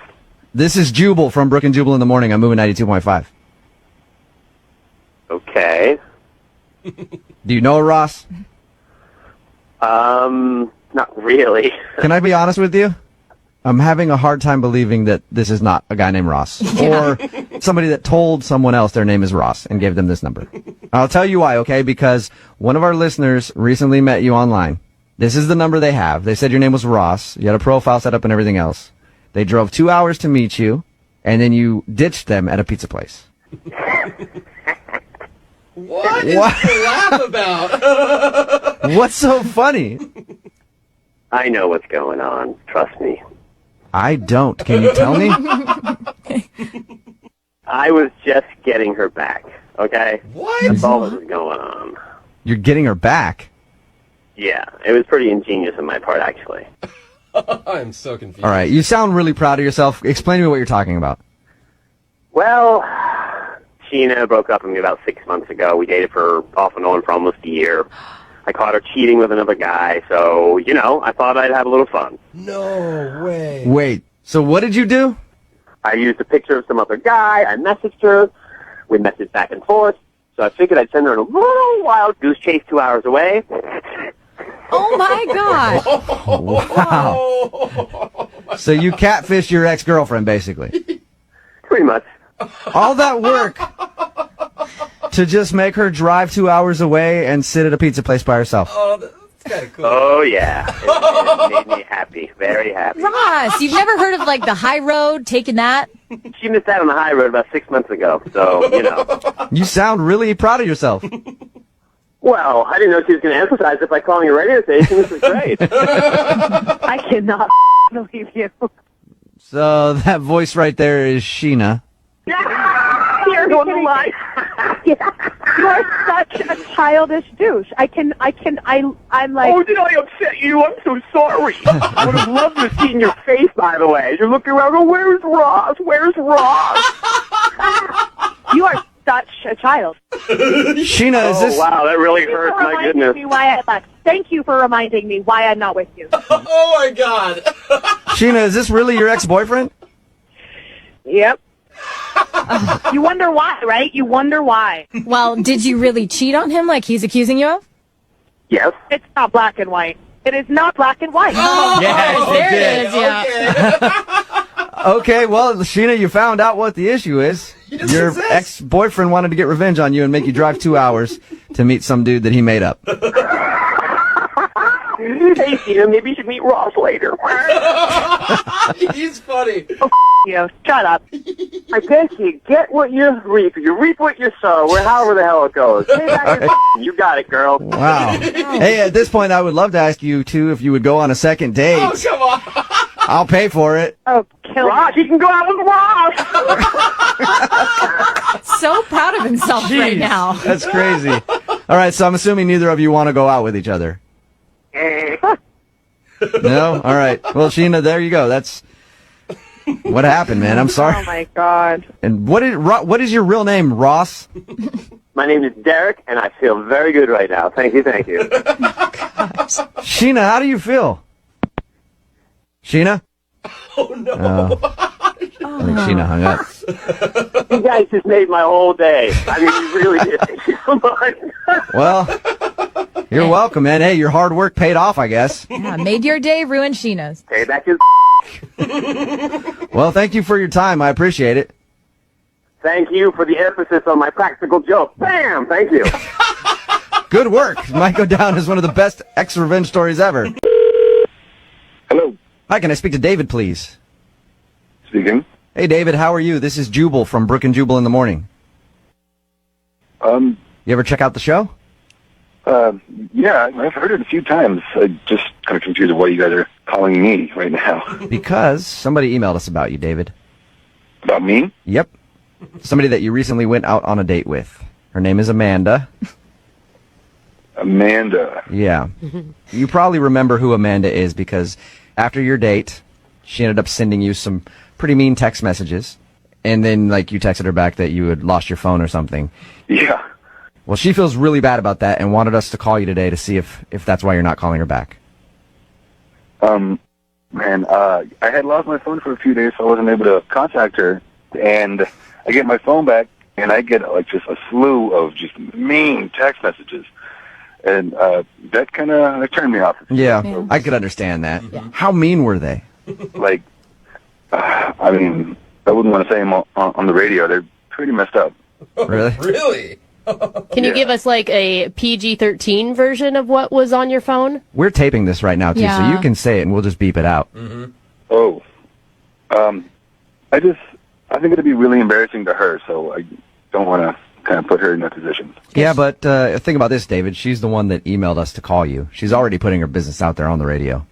This is Jubal from Brooke and Jubal in the morning. I'm moving 92.5. Okay. Do you know Ross? Not really. Can I be honest with you? I'm having a hard time believing that this is not a guy named Ross. Or somebody that told someone else their name is Ross and gave them this number. I'll tell you why, okay? Because one of our listeners recently met you online. This is the number they have. They said your name was Ross. You had a profile set up and everything else. They drove 2 hours to meet you, and then you ditched them at a pizza place. What is to laugh about? What's so funny? I know what's going on. Trust me. I don't. Can you tell me? I was just getting her back, okay? What? That's all that was going on. You're getting her back. Yeah, it was pretty ingenious on my part, actually. I'm so confused. All right. You sound really proud of yourself. Explain to me what you're talking about. Well, Sheena broke up with me about 6 months ago. We dated for off and on for almost a year. I caught her cheating with another guy, so, I thought I'd have a little fun. No way. Wait. So what did you do? I used a picture of some other guy. I messaged her. We messaged back and forth. So I figured I'd send her on a little wild goose chase 2 hours away. Oh, my God. Wow. So you catfished your ex-girlfriend, basically. Pretty much. All that work to just make her drive 2 hours away and sit at a pizza place by herself. Oh, that's kind of cool. Oh, yeah. It made me happy. Very happy. Ross, you've never heard of, the high road, taking that? She missed out on the high road about 6 months ago, so, You sound really proud of yourself. Well, I didn't know she was going to emphasize it by calling a radio station. This is great. I cannot believe you. So that voice right there is Sheena. You're on the line. You're such a childish douche. I'm like... Oh, did I upset you? I'm so sorry. I would have loved to have seen your face, by the way. You're looking around, where's Ross? Where's Ross? You are such a child. Sheena, is this... wow, that really hurts. My goodness. Me why I left. Thank you for reminding me why I'm not with you. Oh, my God. Sheena, is this really your ex-boyfriend? Yep. You wonder why, right? You wonder why. Well, did you really cheat on him like he's accusing you of? Yes. It's not black and white. It is not black and white. Oh, Yes, there you it did. is, yeah. Okay, well, Sheena, you found out what the issue is. Your ex-boyfriend wanted to get revenge on you and make you drive 2 hours to meet some dude that he made up. Hey, Sheena, maybe you should meet Ross later. He's funny. Oh, you. Shut up. I guess you get what you reap. You reap what you sow, or however the hell it goes. Hey, you got it, girl. Wow. Hey, at this point, I would love to ask you, too, if you would go on a second date. Oh, come on. I'll pay for it. Oh, kill Ross, me. you can go out with Ross. So proud of himself right now. That's crazy. All right, so I'm assuming neither of you want to go out with each other. No? All right. Well, Sheena, there you go. That's what happened, man. I'm sorry. Oh, my God. And what is your real name, Ross? My name is Derek, and I feel very good right now. Thank you, thank you. Sheena, how do you feel? Sheena? Oh, no. I think Sheena hung up. You guys just made my whole day. I mean, you really did. Thank you so much. Well, you're welcome, man. Hey, your hard work paid off, I guess. Yeah, made your day, ruined Sheena's. Payback is... Well, thank you for your time. I appreciate it. Thank you for the emphasis on my practical joke. Bam! Thank you. Good work. Might go down as one of the best ex-revenge stories ever. Hello. Hi, can I speak to David, please? Speaking. Hey, David, how are you? This is Jubal from Brooke and Jubal in the morning. You ever check out the show? Yeah, I've heard it a few times. I'm just kind of confused of why you guys are calling me right now. Because somebody emailed us about you, David. About me? Yep. Somebody that you recently went out on a date with. Her name is Amanda. Amanda. Yeah. You probably remember who Amanda is because after your date, she ended up sending you some pretty mean text messages. And then, like, you texted her back that you had lost your phone or something. Yeah. Well, she feels really bad about that and wanted us to call you today to see if that's why you're not calling her back. Man, I had lost my phone for a few days, so I wasn't able to contact her. And I get my phone back, and I get, like, just a slew of just mean text messages. And that kind of turned me off. Yeah, I could understand that. Yeah. How mean were they? Like, I mean, I wouldn't want to say them on the radio. They're pretty messed up. Really? Really? Can you give us like a PG-13 version of what was on your phone? We're taping this right now, too, so you can say it and we'll just beep it out. Mm-hmm. Oh. I think it'd be really embarrassing to her, so I don't want to kind of put her in that position. Yeah, but think about this, David. She's the one that emailed us to call you. She's already putting her business out there on the radio.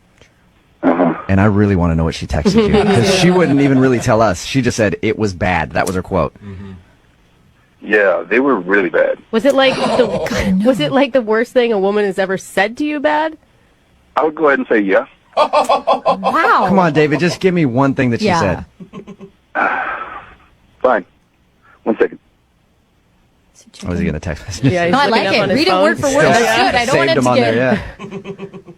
And I really want to know what she texted you, because she wouldn't even really tell us. She just said it was bad. That was her quote. Mm-hmm. Yeah, they were really bad. Was it like the worst thing a woman has ever said to you bad? I would go ahead and say yeah. Wow. Come on, David, just give me one thing that she said. Fine. 1 second. Oh, is he going to text us? Yeah, no, I like it. Read it word for word. That's good. I don't want it to get... Yeah.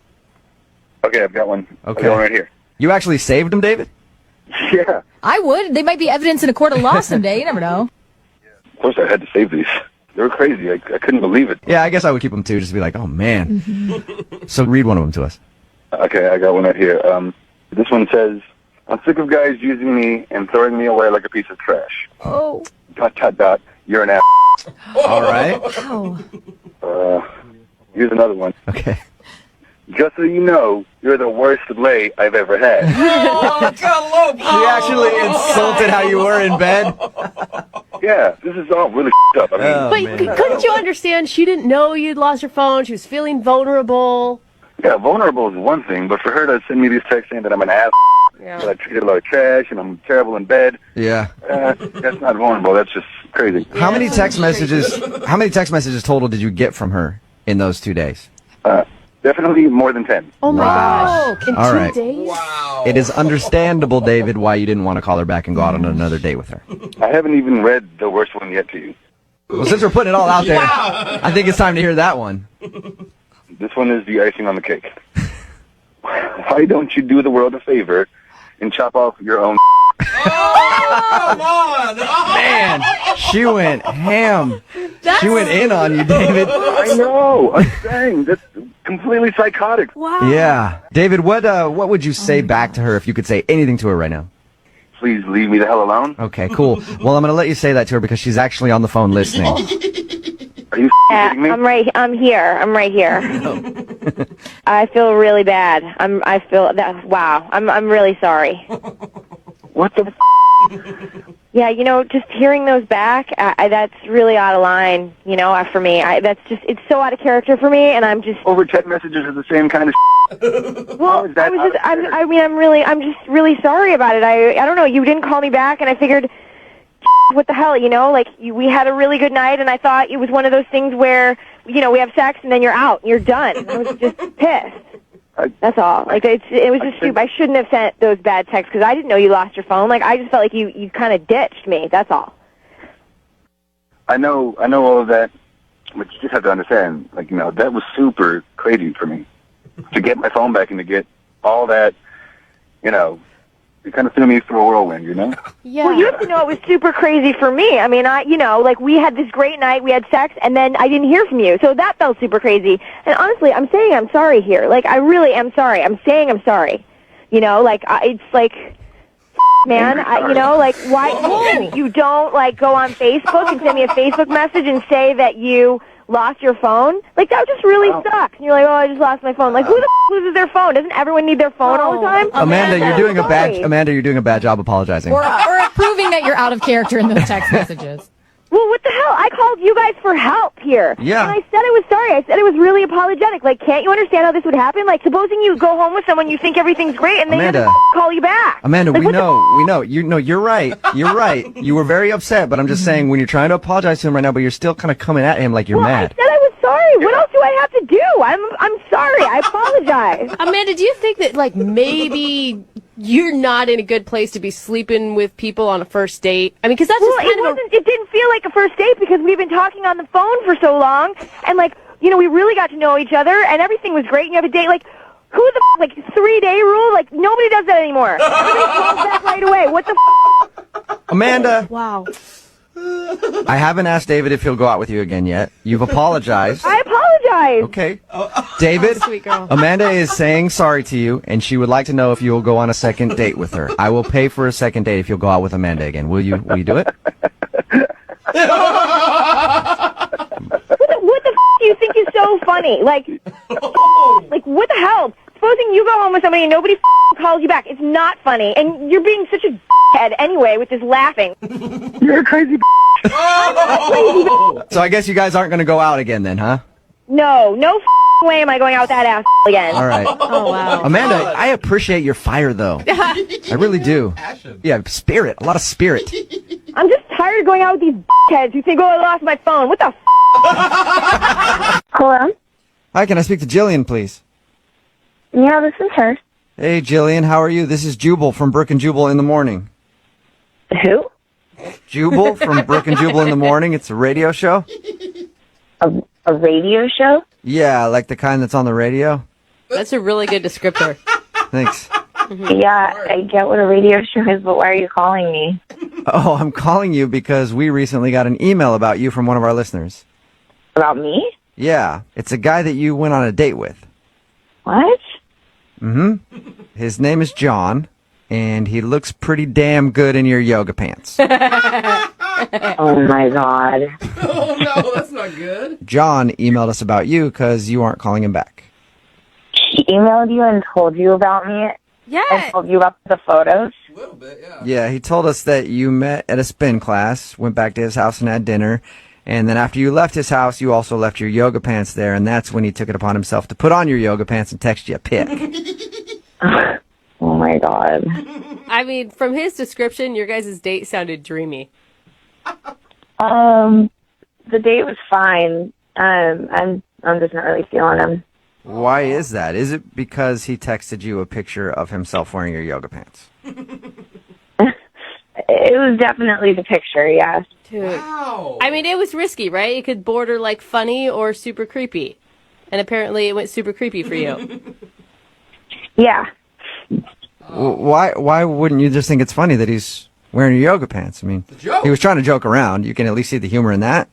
Okay, I've got one. Okay. I've got one right here. You actually saved him, David? Yeah. I would. They might be evidence in a court of law someday. You never know. Of course I had to save these. They were crazy. I couldn't believe it. Yeah, I guess I would keep them too, just to be like, oh, man. So read one of them to us. Okay, I got one right here. This one says, I'm sick of guys using me and throwing me away like a piece of trash. Oh. ... You're an ass. All right. Wow. Here's another one. Okay. Just so you know, you're the worst lay I've ever had. Oh, God, She actually insulted how you were in bed. Yeah, this is all really up. I mean, But couldn't you understand? She didn't know you'd lost your phone. She was feeling vulnerable. yeah, vulnerable is one thing, but for her to send me these texts saying that I'm an ass, that I treated a lot of trash, and I'm terrible in bed, Yeah. that's not vulnerable. That's just crazy. How many text messages total did you get from her in those 2 days? Definitely more than 10. Oh my Wow. gosh! In All 2 right. days? Wow. It is understandable, David, why you didn't want to call her back and go out on another date with her. I haven't even read the worst one yet to you. Well, since we're putting it all out there, I think it's time to hear that one. This one is the icing on the cake. Why don't you do the world a favor and chop off your own? Oh, come on! Man, she went ham. She went in on you, David. I know. I'm saying that's completely psychotic. Wow. Yeah. David, what would you say back to her if you could say anything to her right now? Please leave me the hell alone. Okay, cool. Well, I'm going to let you say that to her because she's actually on the phone listening. Are you kidding me? I'm here. I'm right here. I feel really bad. I feel that. Wow. I'm really sorry. What the? Yeah, just hearing those back, that's really out of line. For me, it's so out of character for me, and I'm just over text messages are the same kind of. Well, I'm just really sorry about it. I don't know. You didn't call me back, and I figured, what the hell, we had a really good night, and I thought it was one of those things where, we have sex, and then you're out, and you're done. I was just pissed. That's all. It was just stupid. I shouldn't have sent those bad texts because I didn't know you lost your phone. I just felt like you kind of ditched me. That's all. I know all of that, but you just have to understand, that was super crazy for me to get my phone back and to get all that, it kind of threw me through a whirlwind, Yeah. Well, you have to know it was super crazy for me. I mean, we had this great night, we had sex, and then I didn't hear from you. So that felt super crazy. And honestly, I'm saying I'm sorry here. I really am sorry. I'm saying I'm sorry. It's like, man, why you don't, go on Facebook and send me a Facebook message and say that you lost your phone? That just really sucks. And you're like, oh, I just lost my phone. Who the loses their phone? Doesn't everyone need their phone all the time? Amanda, you're doing a bad job apologizing. Or proving that you're out of character in those text messages. Well, what the hell? I called you guys for help. here. Yeah. And I said I was sorry. I said it was really apologetic. Like, can't you understand how this would happen? Like, supposing you go home with someone, you think everything's great, and they Amanda. never call you back. Amanda, like, we know. You're right. You're right. You were very upset, but I'm just saying when you're trying to apologize to him right now, but you're still kind of coming at him like you're mad. I said I was sorry. What else do I have to do? I'm sorry. I apologize. Amanda, do you think that, like, maybe you're not in a good place to be sleeping with people on a first date? I mean, because that's just kind of it didn't feel like a first date because we've been talking on the phone for so long, and, like, you know, we really got to know each other, and everything was great, and you have a date, like, who the like, 3-day rule? Like, nobody does that anymore. Everybody calls back right away. What the Amanda. Wow. I haven't asked David if he'll go out with you again yet. You've apologized. I apologize. Okay. David, sweet girl. Amanda is saying sorry to you, and she would like to know if you will go on a second date with her. I will pay for a second date if you'll go out with Amanda again. Will you do it? What the do you think is so funny? Like, what the hell? Supposing you go home with somebody and nobody calls you back. It's not funny, and you're being such a head anyway with this laughing. You're a crazy So I guess you guys aren't going to go out again then, huh? No way am I going out with that ass again. All right. Oh, wow. Amanda, I appreciate your fire, though. I really do. Yeah, spirit. A lot of spirit. I'm just tired of going out with these heads who think, oh, I lost my phone. What the Hello? Hi, can I speak to Jillian, please? Yeah, this is her. Hey, Jillian, how are you? This is Jubal from Brooke and Jubal in the Morning. Who? Jubal from Brooke and Jubal in the Morning. It's a radio show. A radio show? Yeah, like the kind that's on the radio. That's a really good descriptor. Thanks. Yeah, I get what a radio show is, but why are you calling me? Oh, I'm calling you because we recently got an email about you from one of our listeners. About me? Yeah, it's a guy that you went on a date with. What? Mm-hmm. His name is John, and he looks pretty damn good in your yoga pants. Oh, my God. Oh, no, that's not good. John emailed us about you because you aren't calling him back. He emailed you and told you about me? Yeah. And told you about the photos? A little bit, yeah. Yeah, he told us that you met at a spin class, went back to his house and had dinner, and then after you left his house, you also left your yoga pants there, and that's when he took it upon himself to put on your yoga pants and text you a pic. Oh, my God. I mean, from his description, your guys' date sounded dreamy. The date was fine. I'm just not really feeling him. Why is that? Is it because he texted you a picture of himself wearing your yoga pants? It was definitely the picture, yes. Dude. Wow. I mean, it was risky, right? It could border like funny or super creepy. And apparently it went super creepy for you. Yeah. Why wouldn't you just think it's funny that he's wearing your yoga pants? I mean, he was trying to joke around. You can at least see the humor in that.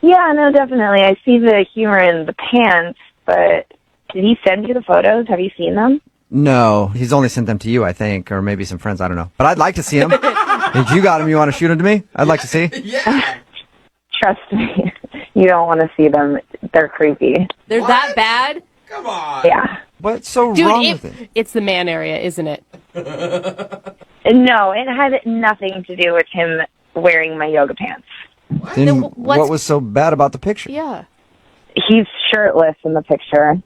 Yeah, no, definitely. I see the humor in the pants, but did he send you the photos? Have you seen them? No, he's only sent them to you, I think, or maybe some friends. I don't know. But I'd like to see them. If you got them, you want to shoot them to me? I'd like to see. Yeah. Trust me, you don't want to see them. They're creepy. They're that bad? Come on. Yeah. What's so Dude, wrong with it? it's the man area, isn't it? No, it had nothing to do with him wearing my yoga pants. Then Then what was so bad about the picture? Yeah. He's shirtless in the picture.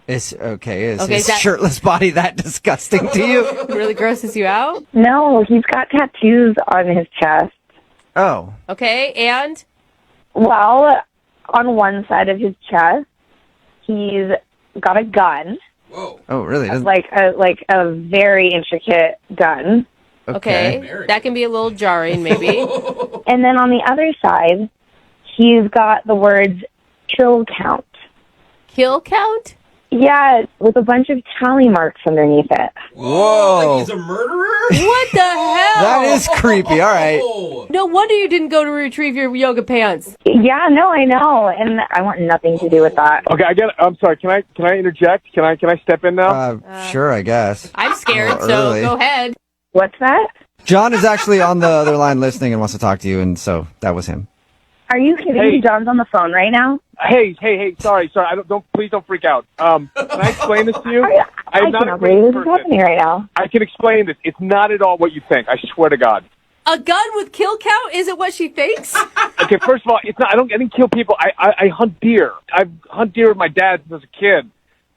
Is Okay, his that- shirtless body that disgusting to you? It really grosses you out? No, he's got tattoos on his chest. Oh. Okay, and? Well, on one side of his chest, he's got a gun. Whoa. Oh, really? Like a very intricate gun. Okay. That can be a little jarring, maybe. And then on the other side, he's got the words kill count. Kill count? Yeah, with a bunch of tally marks underneath it. Whoa. Like he's a murderer? What the hell? That is creepy. All right. No wonder you didn't go to retrieve your yoga pants. Yeah, no, I know, and I want nothing to do with that. Okay, I'm sorry. Can I interject? Can I step in now? Sure, I guess. I'm scared, Oh, so early. go ahead. What's that? John is actually on the other line listening and wants to talk to you, and so that was him. Are you kidding me? John's on the phone right now. Hey! Sorry. Please don't freak out. Can I explain this to you? I cannot believe this is happening right now. I can explain this. It's not at all what you think. I swear to God. A gun with kill count isn't what she thinks? Okay, first of all, it's not. I didn't kill people. I hunt deer. I hunt deer with my dad since I was a kid.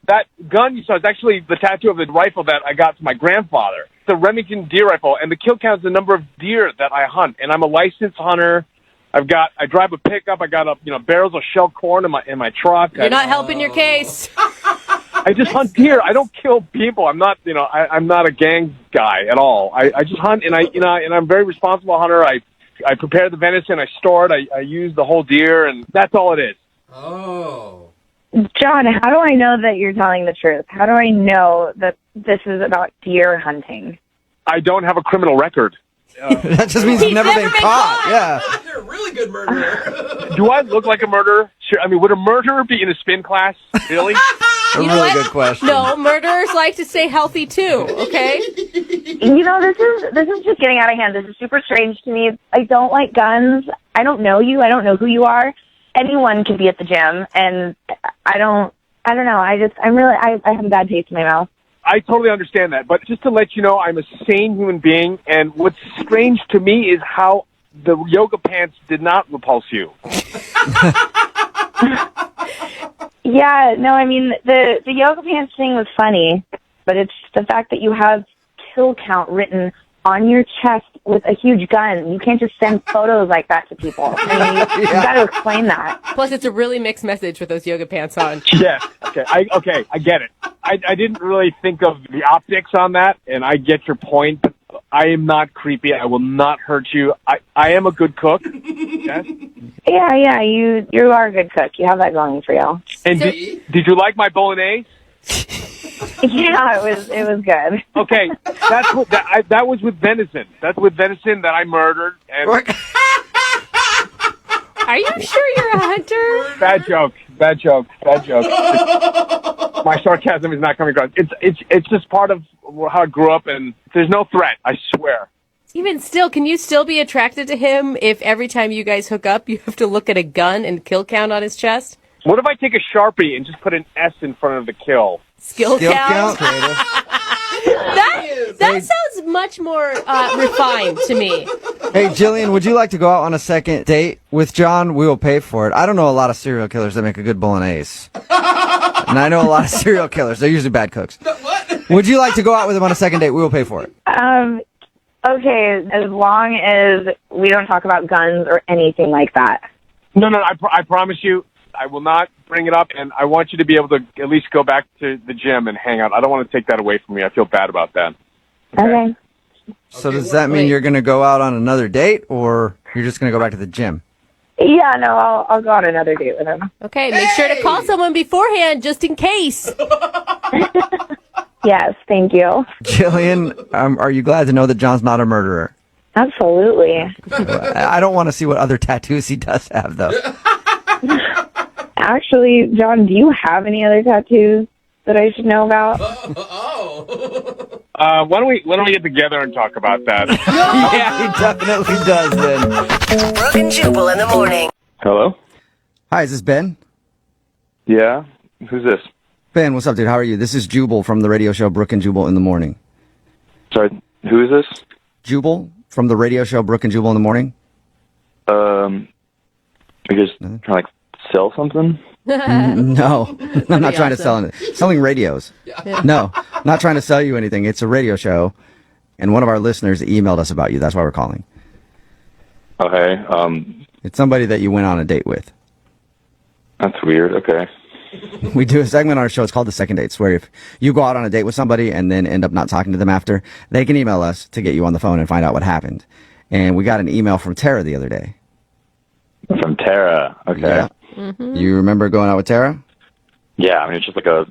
That gun you saw is actually the tattoo of the rifle that I got from my grandfather. It's a Remington deer rifle, and the kill count is the number of deer that I hunt. And I'm a licensed hunter. I drive a pickup. I got barrels of shelled corn in my truck. You're not helping your case. I just hunt deer. I don't kill people. I'm not, I'm not a gang guy at all. I just hunt, and and I'm a very responsible hunter. I prepare the venison. I store it. I use the whole deer, and that's all it is. Oh. John, how do I know that you're telling the truth? How do I know that this is about deer hunting? I don't have a criminal record. That just means you've never been caught. Yeah. You're a really good murderer. Do I look like a murderer? Sure. I mean, would a murderer be in a spin class? Really? A really good question. No, murderers like to stay healthy too, okay? This is just getting out of hand. This is super strange to me. I don't like guns. I don't know you. I don't know who you are. Anyone could be at the gym, and I don't know. I have a bad taste in my mouth. I totally understand that, but just to let you know, I'm a sane human being, and what's strange to me is how the yoga pants did not repulse you. Yeah, no, I mean, the yoga pants thing was funny, but it's the fact that you have kill count written on your chest with a huge gun. You can't just send photos like that to people. I mean, you've got to explain that. Plus, it's a really mixed message with those yoga pants on. Yes. Okay. I get it. I didn't really think of the optics on that, and I get your point. But I am not creepy. I will not hurt you. I am a good cook. Yes. Yeah. You are a good cook. You have that going for you. And did you like my bolognese? Yeah, it was good. Okay, that was with venison. That's with venison that I murdered. And Are you sure you're a hunter? Bad joke. My sarcasm is not coming across. It's just part of how I grew up, and there's no threat. I swear. Even still, can you still be attracted to him if every time you guys hook up, you have to look at a gun and kill count on his chest? What if I take a Sharpie and just put an S in front of the kill? Skill count? That sounds much more refined to me. Hey, Jillian, would you like to go out on a second date with John? We will pay for it. I don't know a lot of serial killers that make a good bolognese. And I know a lot of serial killers. They're usually bad cooks. What? Would you like to go out with him on a second date? We will pay for it. Okay, as long as we don't talk about guns or anything like that. No, I promise you, I will not bring it up, and I want you to be able to at least go back to the gym and hang out. I don't want to take that away from you. I feel bad about that. Okay. So does that mean you're going to go out on another date, or you're just going to go back to the gym? Yeah, no, I'll go on another date with him. Okay, make sure to call someone beforehand just in case. Yes, thank you. Jillian, are you glad to know that John's not a murderer? Absolutely. I don't want to see what other tattoos he does have, though. Actually, John, do you have any other tattoos that I should know about? Why don't we get together and talk about that? Yeah, he definitely does then. Brooke and Jubal in the morning. Hello? Hi, is this Ben? Yeah? Who's this? Ben, what's up, dude? How are you? This is Jubal from the radio show Brooke and Jubal in the morning. Sorry, who is this? Jubal from the radio show Brooke and Jubal in the morning. Are you just trying to sell something? No, I'm not trying to sell anything. Selling radios. No, not trying to sell you anything. It's a radio show, and one of our listeners emailed us about you. That's why we're calling. Okay. It's somebody that you went on a date with. That's weird. Okay. We do a segment on our show. It's called the Second Dates, where if you go out on a date with somebody and then end up not talking to them after, they can email us to get you on the phone and find out what happened. And we got an email from Tara the other day. From Tara. Okay. Yeah. Mm-hmm. You remember going out with Tara? Yeah, I mean, it's just like a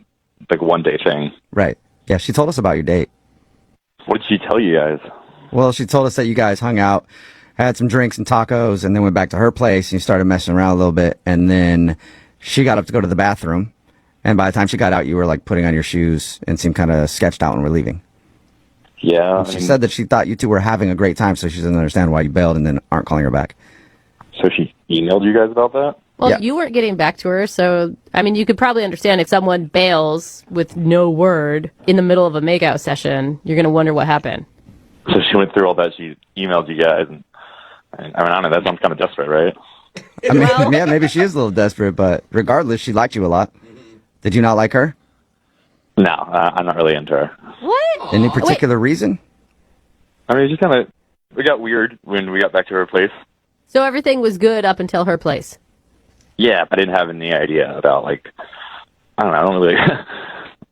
one-day thing. Right. Yeah, she told us about your date. What did she tell you guys? Well, she told us that you guys hung out, had some drinks and tacos, and then went back to her place, and you started messing around a little bit, and then she got up to go to the bathroom, and by the time she got out, you were, like, putting on your shoes and seemed kind of sketched out when we're leaving. Yeah. She said that she thought you two were having a great time, so she doesn't understand why you bailed and then aren't calling her back. So she emailed you guys about that? Well, you weren't getting back to her, so, I mean, you could probably understand if someone bails with no word in the middle of a makeout session, you're going to wonder what happened. So she went through all that. She emailed you guys, and I mean, I don't know. That sounds kind of desperate, right? I mean, yeah, maybe she is a little desperate, but regardless, she liked you a lot. Did you not like her? No, I'm not really into her. What? Any particular reason? I mean, it just kind of, we got weird when we got back to her place. So everything was good up until her place. Yeah, I didn't have any idea about, like, I don't know, I don't really,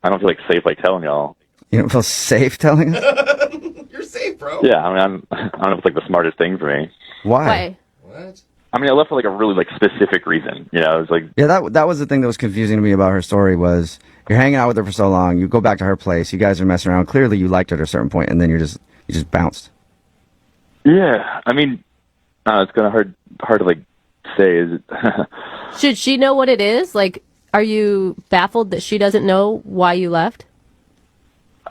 I don't feel like safe, like, telling y'all. You don't feel safe telling us? You're safe, bro. Yeah, I mean, I don't know if it's, like, the smartest thing for me. Why? What? I mean, I left for, like, a really, like, specific reason, you know, it was like... Yeah, that was the thing that was confusing to me about her story was you're hanging out with her for so long, you go back to her place, you guys are messing around, clearly you liked her at a certain point, and then you just bounced. Yeah, I mean, it's kind of hard to, like, say, is it... Should she know what it is? Like, are you baffled that she doesn't know why you left?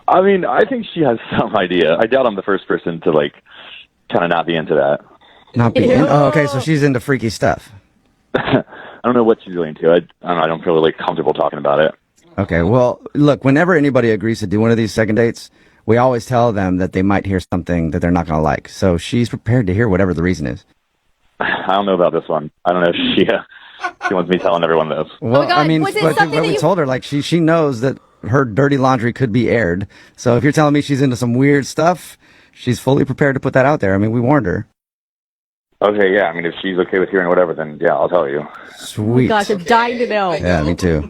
I mean, I think she has some idea. I doubt I'm the first person to, like, kind of not be into that. Not be in? Oh, okay, so she's into freaky stuff. I don't know what she's really into. I don't know. I don't feel really comfortable talking about it. Okay, well, look, whenever anybody agrees to do one of these second dates, we always tell them that they might hear something that they're not going to like. So she's prepared to hear whatever the reason is. I don't know about this one. I don't know if she wants me telling everyone this. Well, God, I mean, was it but something we that you- told her, like, she knows that her dirty laundry could be aired. So if you're telling me she's into some weird stuff, she's fully prepared to put that out there. I mean, we warned her. Okay, yeah. I mean, if she's okay with hearing whatever, then yeah, I'll tell you. Sweet. Gosh, I'm dying to know. Yeah, me too.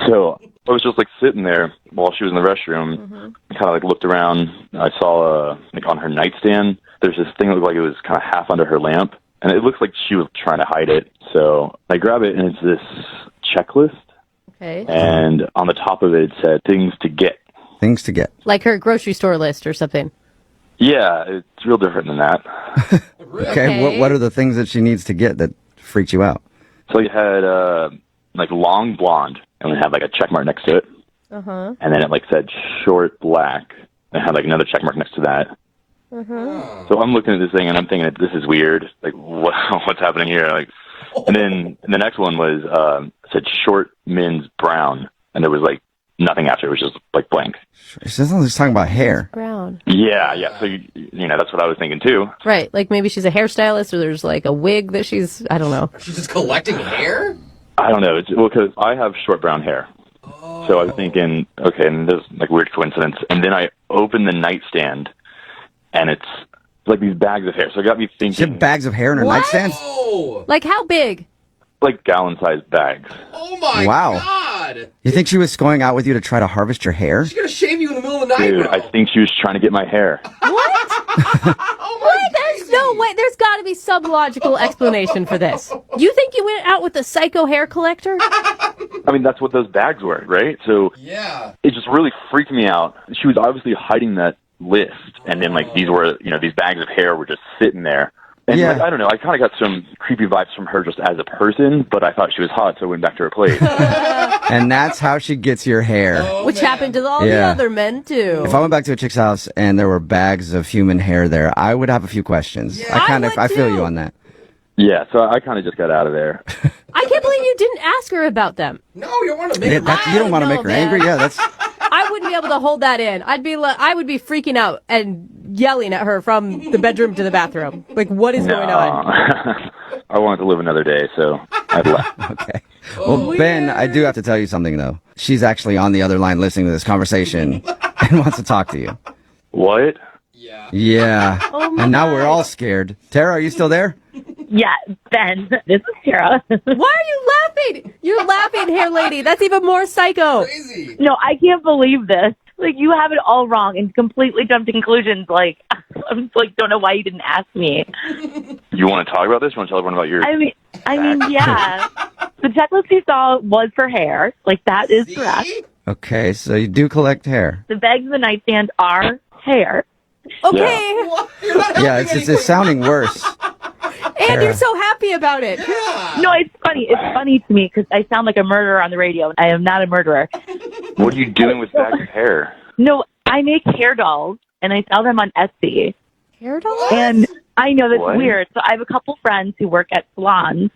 So I was just like sitting there while she was in the restroom, kind of like looked around. I saw like on her nightstand, there's this thing that looked like it was kind of half under her lamp, and it looks like she was trying to hide it. So I grab it, and it's this checklist, Okay. and on the top of it said things to get. Things to get. Like her grocery store list or something. Yeah, it's real different than that. Okay, what are the things that she needs to get that freaked you out? So you had like long blonde, and it had like a check mark next to it. Uh-huh. And then it like said short black, and it had like another check mark next to that. Uh-huh. So I'm looking at this thing and I'm thinking, this is weird. Like, what's happening here? Like, and then the next one was said short men's brown, and there was like nothing after. It was just like blank. She's just talking about hair. Brown. Yeah. So you know that's what I was thinking too. Right. Like maybe she's a hairstylist, or there's like a wig that she's, I don't know. She's just collecting hair? I don't know. It's, well, because I have short brown hair. So I was thinking, okay, and there's like weird coincidence. And then I opened the nightstand, and it's like these bags of hair. So it got me thinking. She had bags of hair in her nightstand? Like how big? Like gallon-sized bags. Oh my God! You think she was going out with you to try to harvest your hair? She's gonna shave you in the middle of the night, Dude, bro. I think she was trying to get my hair. What? There's no way. There's got to be some logical explanation for this. You think you went out with a psycho hair collector? I mean, that's what those bags were, right? So yeah, it just really freaked me out. She was obviously hiding that list, and then like these were, you know, these bags of hair were just sitting there. And like, I don't know, I kind of got some creepy vibes from her just as a person, but I thought she was hot, so I went back to her place. And that's how she gets your hair. Which happened to all the Yeah. other men, too. If I went back to a chick's house and there were bags of human hair there, I would have a few questions. I feel you on that. Yeah, so I kind of just got out of there. I can't believe you didn't ask her about them. No, you don't want to Yeah, you don't want to make her angry. Yeah, that's. I wouldn't be able to hold that in. I would be freaking out and yelling at her from the bedroom to the bathroom. Like, what is going on? I wanted to live another day, so I left. Okay. Well, Ben, I do have to tell you something, though. She's actually on the other line listening to this conversation and wants to talk to you. What? Yeah. Oh and now we're all scared. Tara, are you still there? Yeah, Ben, this is Tara. Why are you laughing? You're laughing, hair lady. That's even more psycho. No, I can't believe this. Like, you have it all wrong and completely jumped to conclusions. Like, I'm like, don't know why you didn't ask me. You want to talk about this? You want to tell everyone about your... I mean, yeah. The checklist you saw was for hair. Like, that is correct. Okay, so you do collect hair. The bags in the nightstand are hair. Okay. Yeah, it's sounding worse. And you're so happy about it. No, it's funny. It's funny to me because I sound like a murderer on the radio. I am not a murderer. What are you doing with bags of hair? No, I make hair dolls, and I sell them on Etsy. Hair dolls? And I know that's What? weird. So I have a couple friends who work at salons,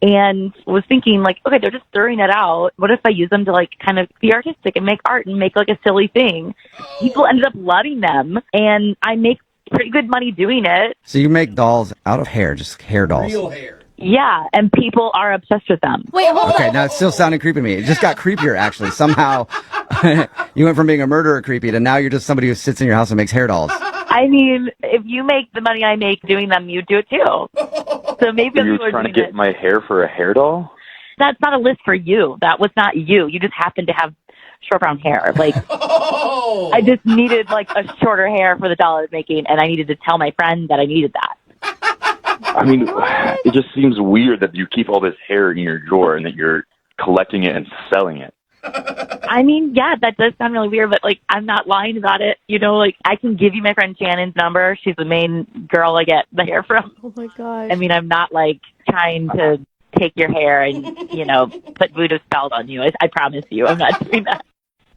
and was thinking, like, okay, they're just throwing it out. What if I use them to, like, kind of be artistic and make art and make, like, a silly thing? People ended up loving them, and I make pretty good money doing it. So you make dolls out of hair, just hair dolls. Real hair. Yeah, and people are obsessed with them. Wait, hold Okay, on. now it's still sounding creepy to me. It just got creepier, actually. Somehow you went from being a murderer creepy to now you're just somebody who sits in your house and makes hair dolls. I mean, if you make the money I make doing them, you do it too. So maybe You're people are trying to doing get it. my hair for a hair doll? That's not a list for you. That was not you. You just happened to have short brown hair. Like, Oh. I just needed like a shorter hair for the doll I was making, and I needed to tell my friend that I needed that. I mean, it just seems weird that you keep all this hair in your drawer and that you're collecting it and selling it. I mean, yeah, that does sound really weird, but like, I'm not lying about it. You know, like, I can give you my friend Shannon's number. She's the main girl I get the hair from. Oh my gosh. I mean, I'm not like trying to take your hair and, you know, put voodoo spells on you. I promise you, I'm not doing that.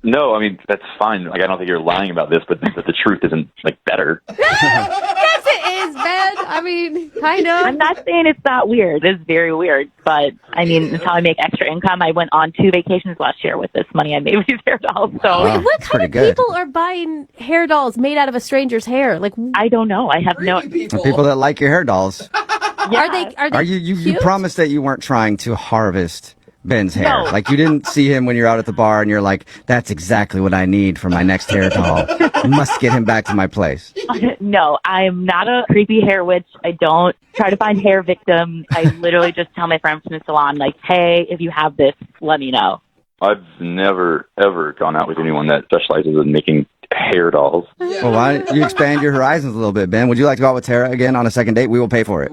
No, I mean, that's fine. Like, I don't think you're lying about this, but the truth isn't, like, better. Yes, it is, man. I mean, kind of. I'm not saying it's not weird. It's very weird, but I mean, it's how I make extra income. I went on 2 vacations last year with this money I made with these hair dolls. So, Wow, What that's kind of pretty good. people are buying hair dolls made out of a stranger's hair? Like, I don't know. I have no. People that like your hair dolls. are they? Are you cute? promised that you weren't trying to harvest Ben's hair? No. Like you didn't see him when you're out at the bar and you're like, that's exactly what I need for my next hair doll. I must get him back to my place. No, I'm not a creepy hair witch. I don't try to find hair victims. I literally just tell my friends from the salon, like, hey, if you have this, let me know. I've never, ever gone out with anyone that specializes in making hair dolls. Well, why don't you expand your horizons a little bit, Ben? Would you like to go out with Tara again on a second date? We will pay for it.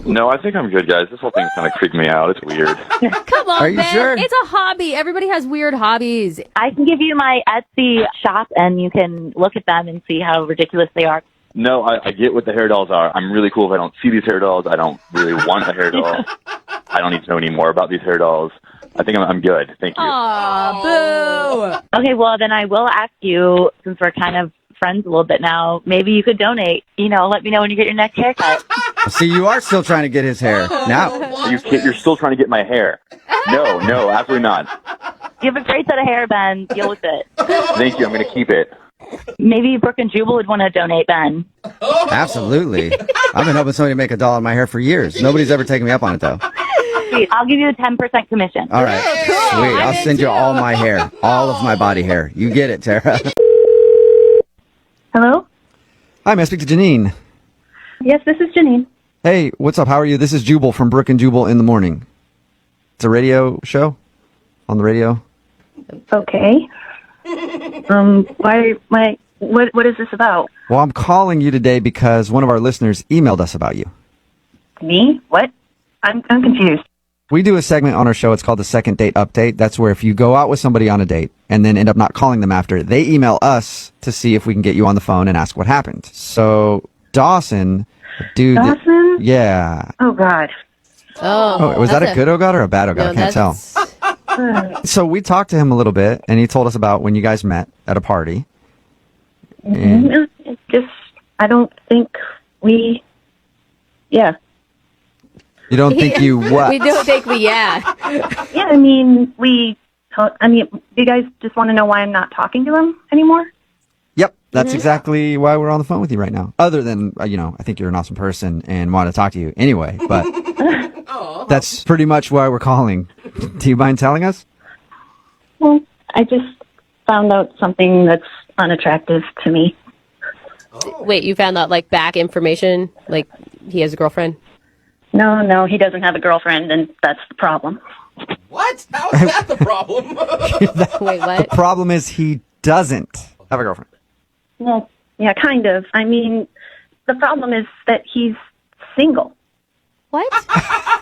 No, I think I'm good, guys. This whole thing's kind of creeping me out. It's weird. Come on, Are you Ben. sure? It's a hobby. Everybody has weird hobbies. I can give you my Etsy shop, and you can look at them and see how ridiculous they are. No, I get what the hair dolls are. I'm really cool if I don't see these hair dolls. I don't really want a hair doll. I don't need to know any more about these hair dolls. I think I'm good. Thank you. Aw, boo. Okay, well, then I will ask you, since we're kind of friends a little bit now, maybe you could donate. You know, let me know when you get your next haircut. See, you are still trying to get his hair. Now, You're still trying to get my hair. No, absolutely not. You have a great set of hair, Ben. Deal with it. Thank you. I'm going to keep it. Maybe Brooke and Jubal would want to donate, Ben. absolutely. I've been hoping somebody to make a doll of my hair for years. Nobody's ever taken me up on it, though. Sweet. I'll give you a 10% commission. All right. Sweet. I'll send you all my hair, all of my body hair. You get it, Tara. Hello? Hi, may I speak to Janine? Yes, this is Janine. Hey, what's up? How are you? This is Jubal from Brooke and Jubal in the Morning. It's a radio show on the radio. Okay. What is this about? Well, I'm calling you today because one of our listeners emailed us about you. Me? What? I'm confused. We do a segment on our show. It's called the Second Date Update. That's where if you go out with somebody on a date and then end up not calling them after, they email us to see if we can get you on the phone and ask what happened. So Dawson, dude. Dawson? Yeah. Oh, God. Oh, was that a good oh god or a bad oh god? I can't tell. So we talked to him a little bit, and he told us about when you guys met at a party. And It's just, I don't think we, yeah. you don't think you what? We don't think we, Yeah, I mean, do you guys just want to know why I'm not talking to him anymore? Yep, that's exactly why we're on the phone with you right now. Other than, I think you're an awesome person and want to talk to you anyway, but that's pretty much why we're calling. Do you mind telling us? Well, I just found out something that's unattractive to me. Wait, you found out like back information? Like he has a girlfriend? No, he doesn't have a girlfriend, and that's the problem. What? How is that the problem? Wait, what? The problem is he doesn't have a girlfriend. Well, yeah, kind of. I mean, the problem is that he's single. What?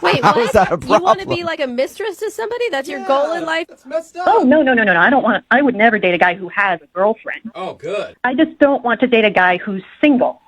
Wait, How what? is that a You want to problem? be like a mistress to somebody? That's your goal in life? That's messed up. Oh, no. I would never date a guy who has a girlfriend. Oh, good. I just don't want to date a guy who's single.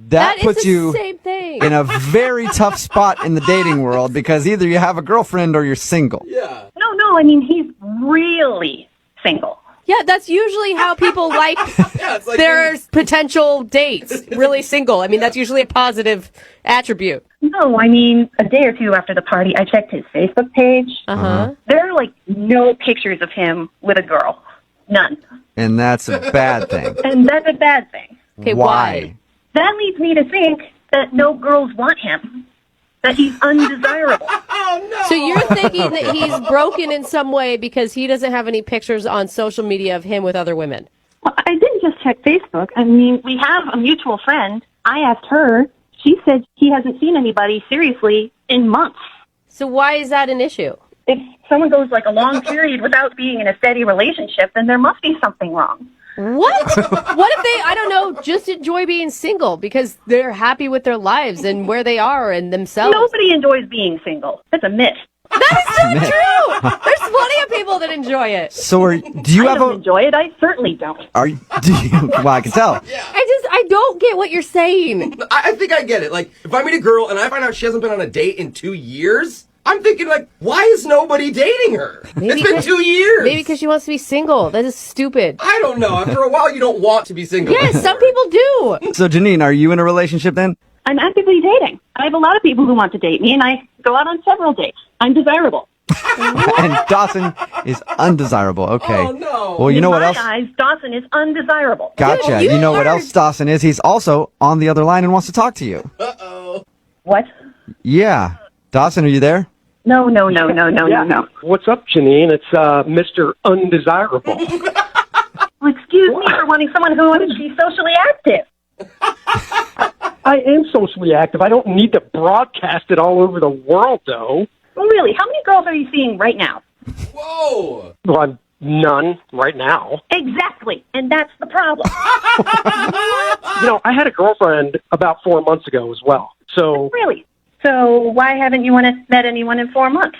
That is puts the you same thing. in a very tough spot in the dating world because either you have a girlfriend or you're single. Yeah. No, I mean, he's really single. Yeah, that's usually how people like Yeah, it's like their potential dates. Really single. I mean, that's usually a positive attribute. No, I mean, a day or two after the party, I checked his Facebook page. Uh-huh. There are, no pictures of him with a girl. None. And that's a bad thing. And that's a bad thing. Okay, why? That leads me to think that no girls want him, that he's undesirable. Oh, no. So you're thinking that he's broken in some way because he doesn't have any pictures on social media of him with other women? Well, I didn't just check Facebook. I mean, we have a mutual friend. I asked her. She said he hasn't seen anybody seriously in months. So why is that an issue? If someone goes like a long period without being in a steady relationship, then there must be something wrong. What? What if they, I don't know, just enjoy being single because they're happy with their lives and where they are and themselves? Nobody enjoys being single. That's a myth. That is not true. There's plenty of people that enjoy it. So do you I have don't enjoy it. I certainly don't. Well, I can tell. I don't get what you're saying. I think I get it. Like, if I meet a girl and I find out she hasn't been on a date in 2 years, I'm thinking, like, why is nobody dating her? It's been 2 years. Maybe because she wants to be single. That is stupid. I don't know. After a while, you don't want to be single. Yes, some people do. So, Janine, are you in a relationship then? I'm actively dating. I have a lot of people who want to date me, and I go out on several dates. I'm desirable. And Dawson is undesirable. Okay. Oh, no. Well, you know what else? In my eyes, Dawson is undesirable. Gotcha. You know what else Dawson is? He's also on the other line and wants to talk to you. What? Yeah. Dawson, are you there? No. What's up, Janine? It's Mr. Undesirable. Well, excuse me for wanting someone who wants to be socially active. I am socially active. I don't need to broadcast it all over the world, though. Well, really, how many girls are you seeing right now? Whoa! Well, I'm none right now. Exactly, and that's the problem. You know, I had a girlfriend about 4 months ago as well. So Really? So why haven't you met anyone in 4 months?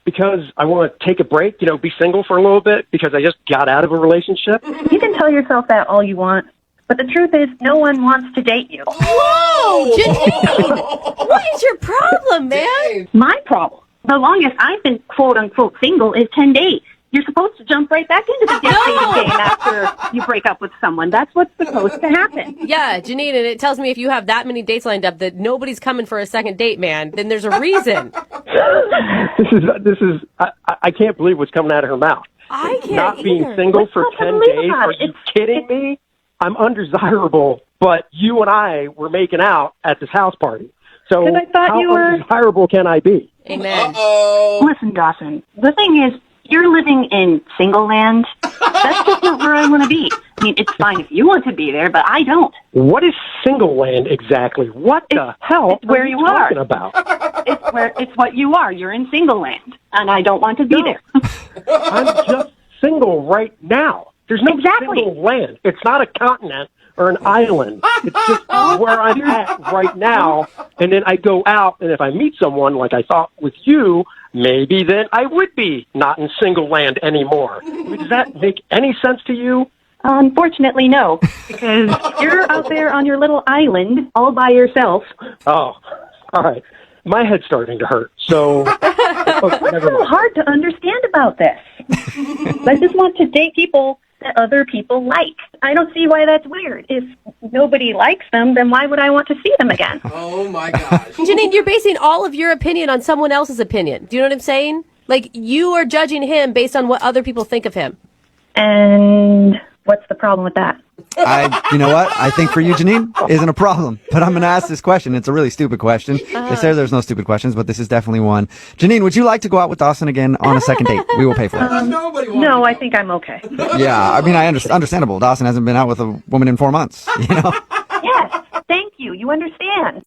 because I want to take a break, you know, be single for a little bit because I just got out of a relationship. You can tell yourself that all you want, but the truth is no one wants to date you. Whoa, Janine! What is your problem, man? My problem. The longest I've been quote-unquote single is 10 days. You're supposed to jump right back into the dating game after you break up with someone. That's what's supposed to happen. Yeah, Janine, and it tells me if you have that many dates lined up that nobody's coming for a second date, man, then there's a reason. This is I can't believe what's coming out of her mouth. I can't Not either. being single for 10 days? Are you kidding me? I'm undesirable, but you and I were making out at this house party. So 'Cause I thought how you were- undesirable can I be? Amen. Listen, Dawson, the thing is, you're living in single land. That's just not where I want to be. I mean, it's fine if you want to be there, but I don't. What is single land exactly? What the hell it's where are you you are. talking about? It's what you are. You're in single land, and I don't want to be there. I'm just single right now. There's no single land. It's not a continent or an island. It's just where I'm at right now. And then I go out, and if I meet someone like I thought with you, maybe then I would be not in single land anymore. I mean, does that make any sense to you? Unfortunately, no, because you're out there on your little island all by yourself. Oh, all right. My head's starting to hurt. So What's so hard to understand about this? I just want to date people that other people like. I don't see why that's weird. If nobody likes them, then why would I want to see them again? Oh my gosh. Janine, you're basing all of your opinion on someone else's opinion. Do you know what I'm saying? Like, you are judging him based on what other people think of him. And what's the problem with that? You know what? I think for you, Janine, isn't a problem. But I'm going to ask this question. It's a really stupid question. They say there's no stupid questions, but this is definitely one. Janine, would you like to go out with Dawson again on a second date? We will pay for it. No, I think I'm okay. Yeah, I mean, understandable. Dawson hasn't been out with a woman in 4 months, you know? Yes, thank you. You understand.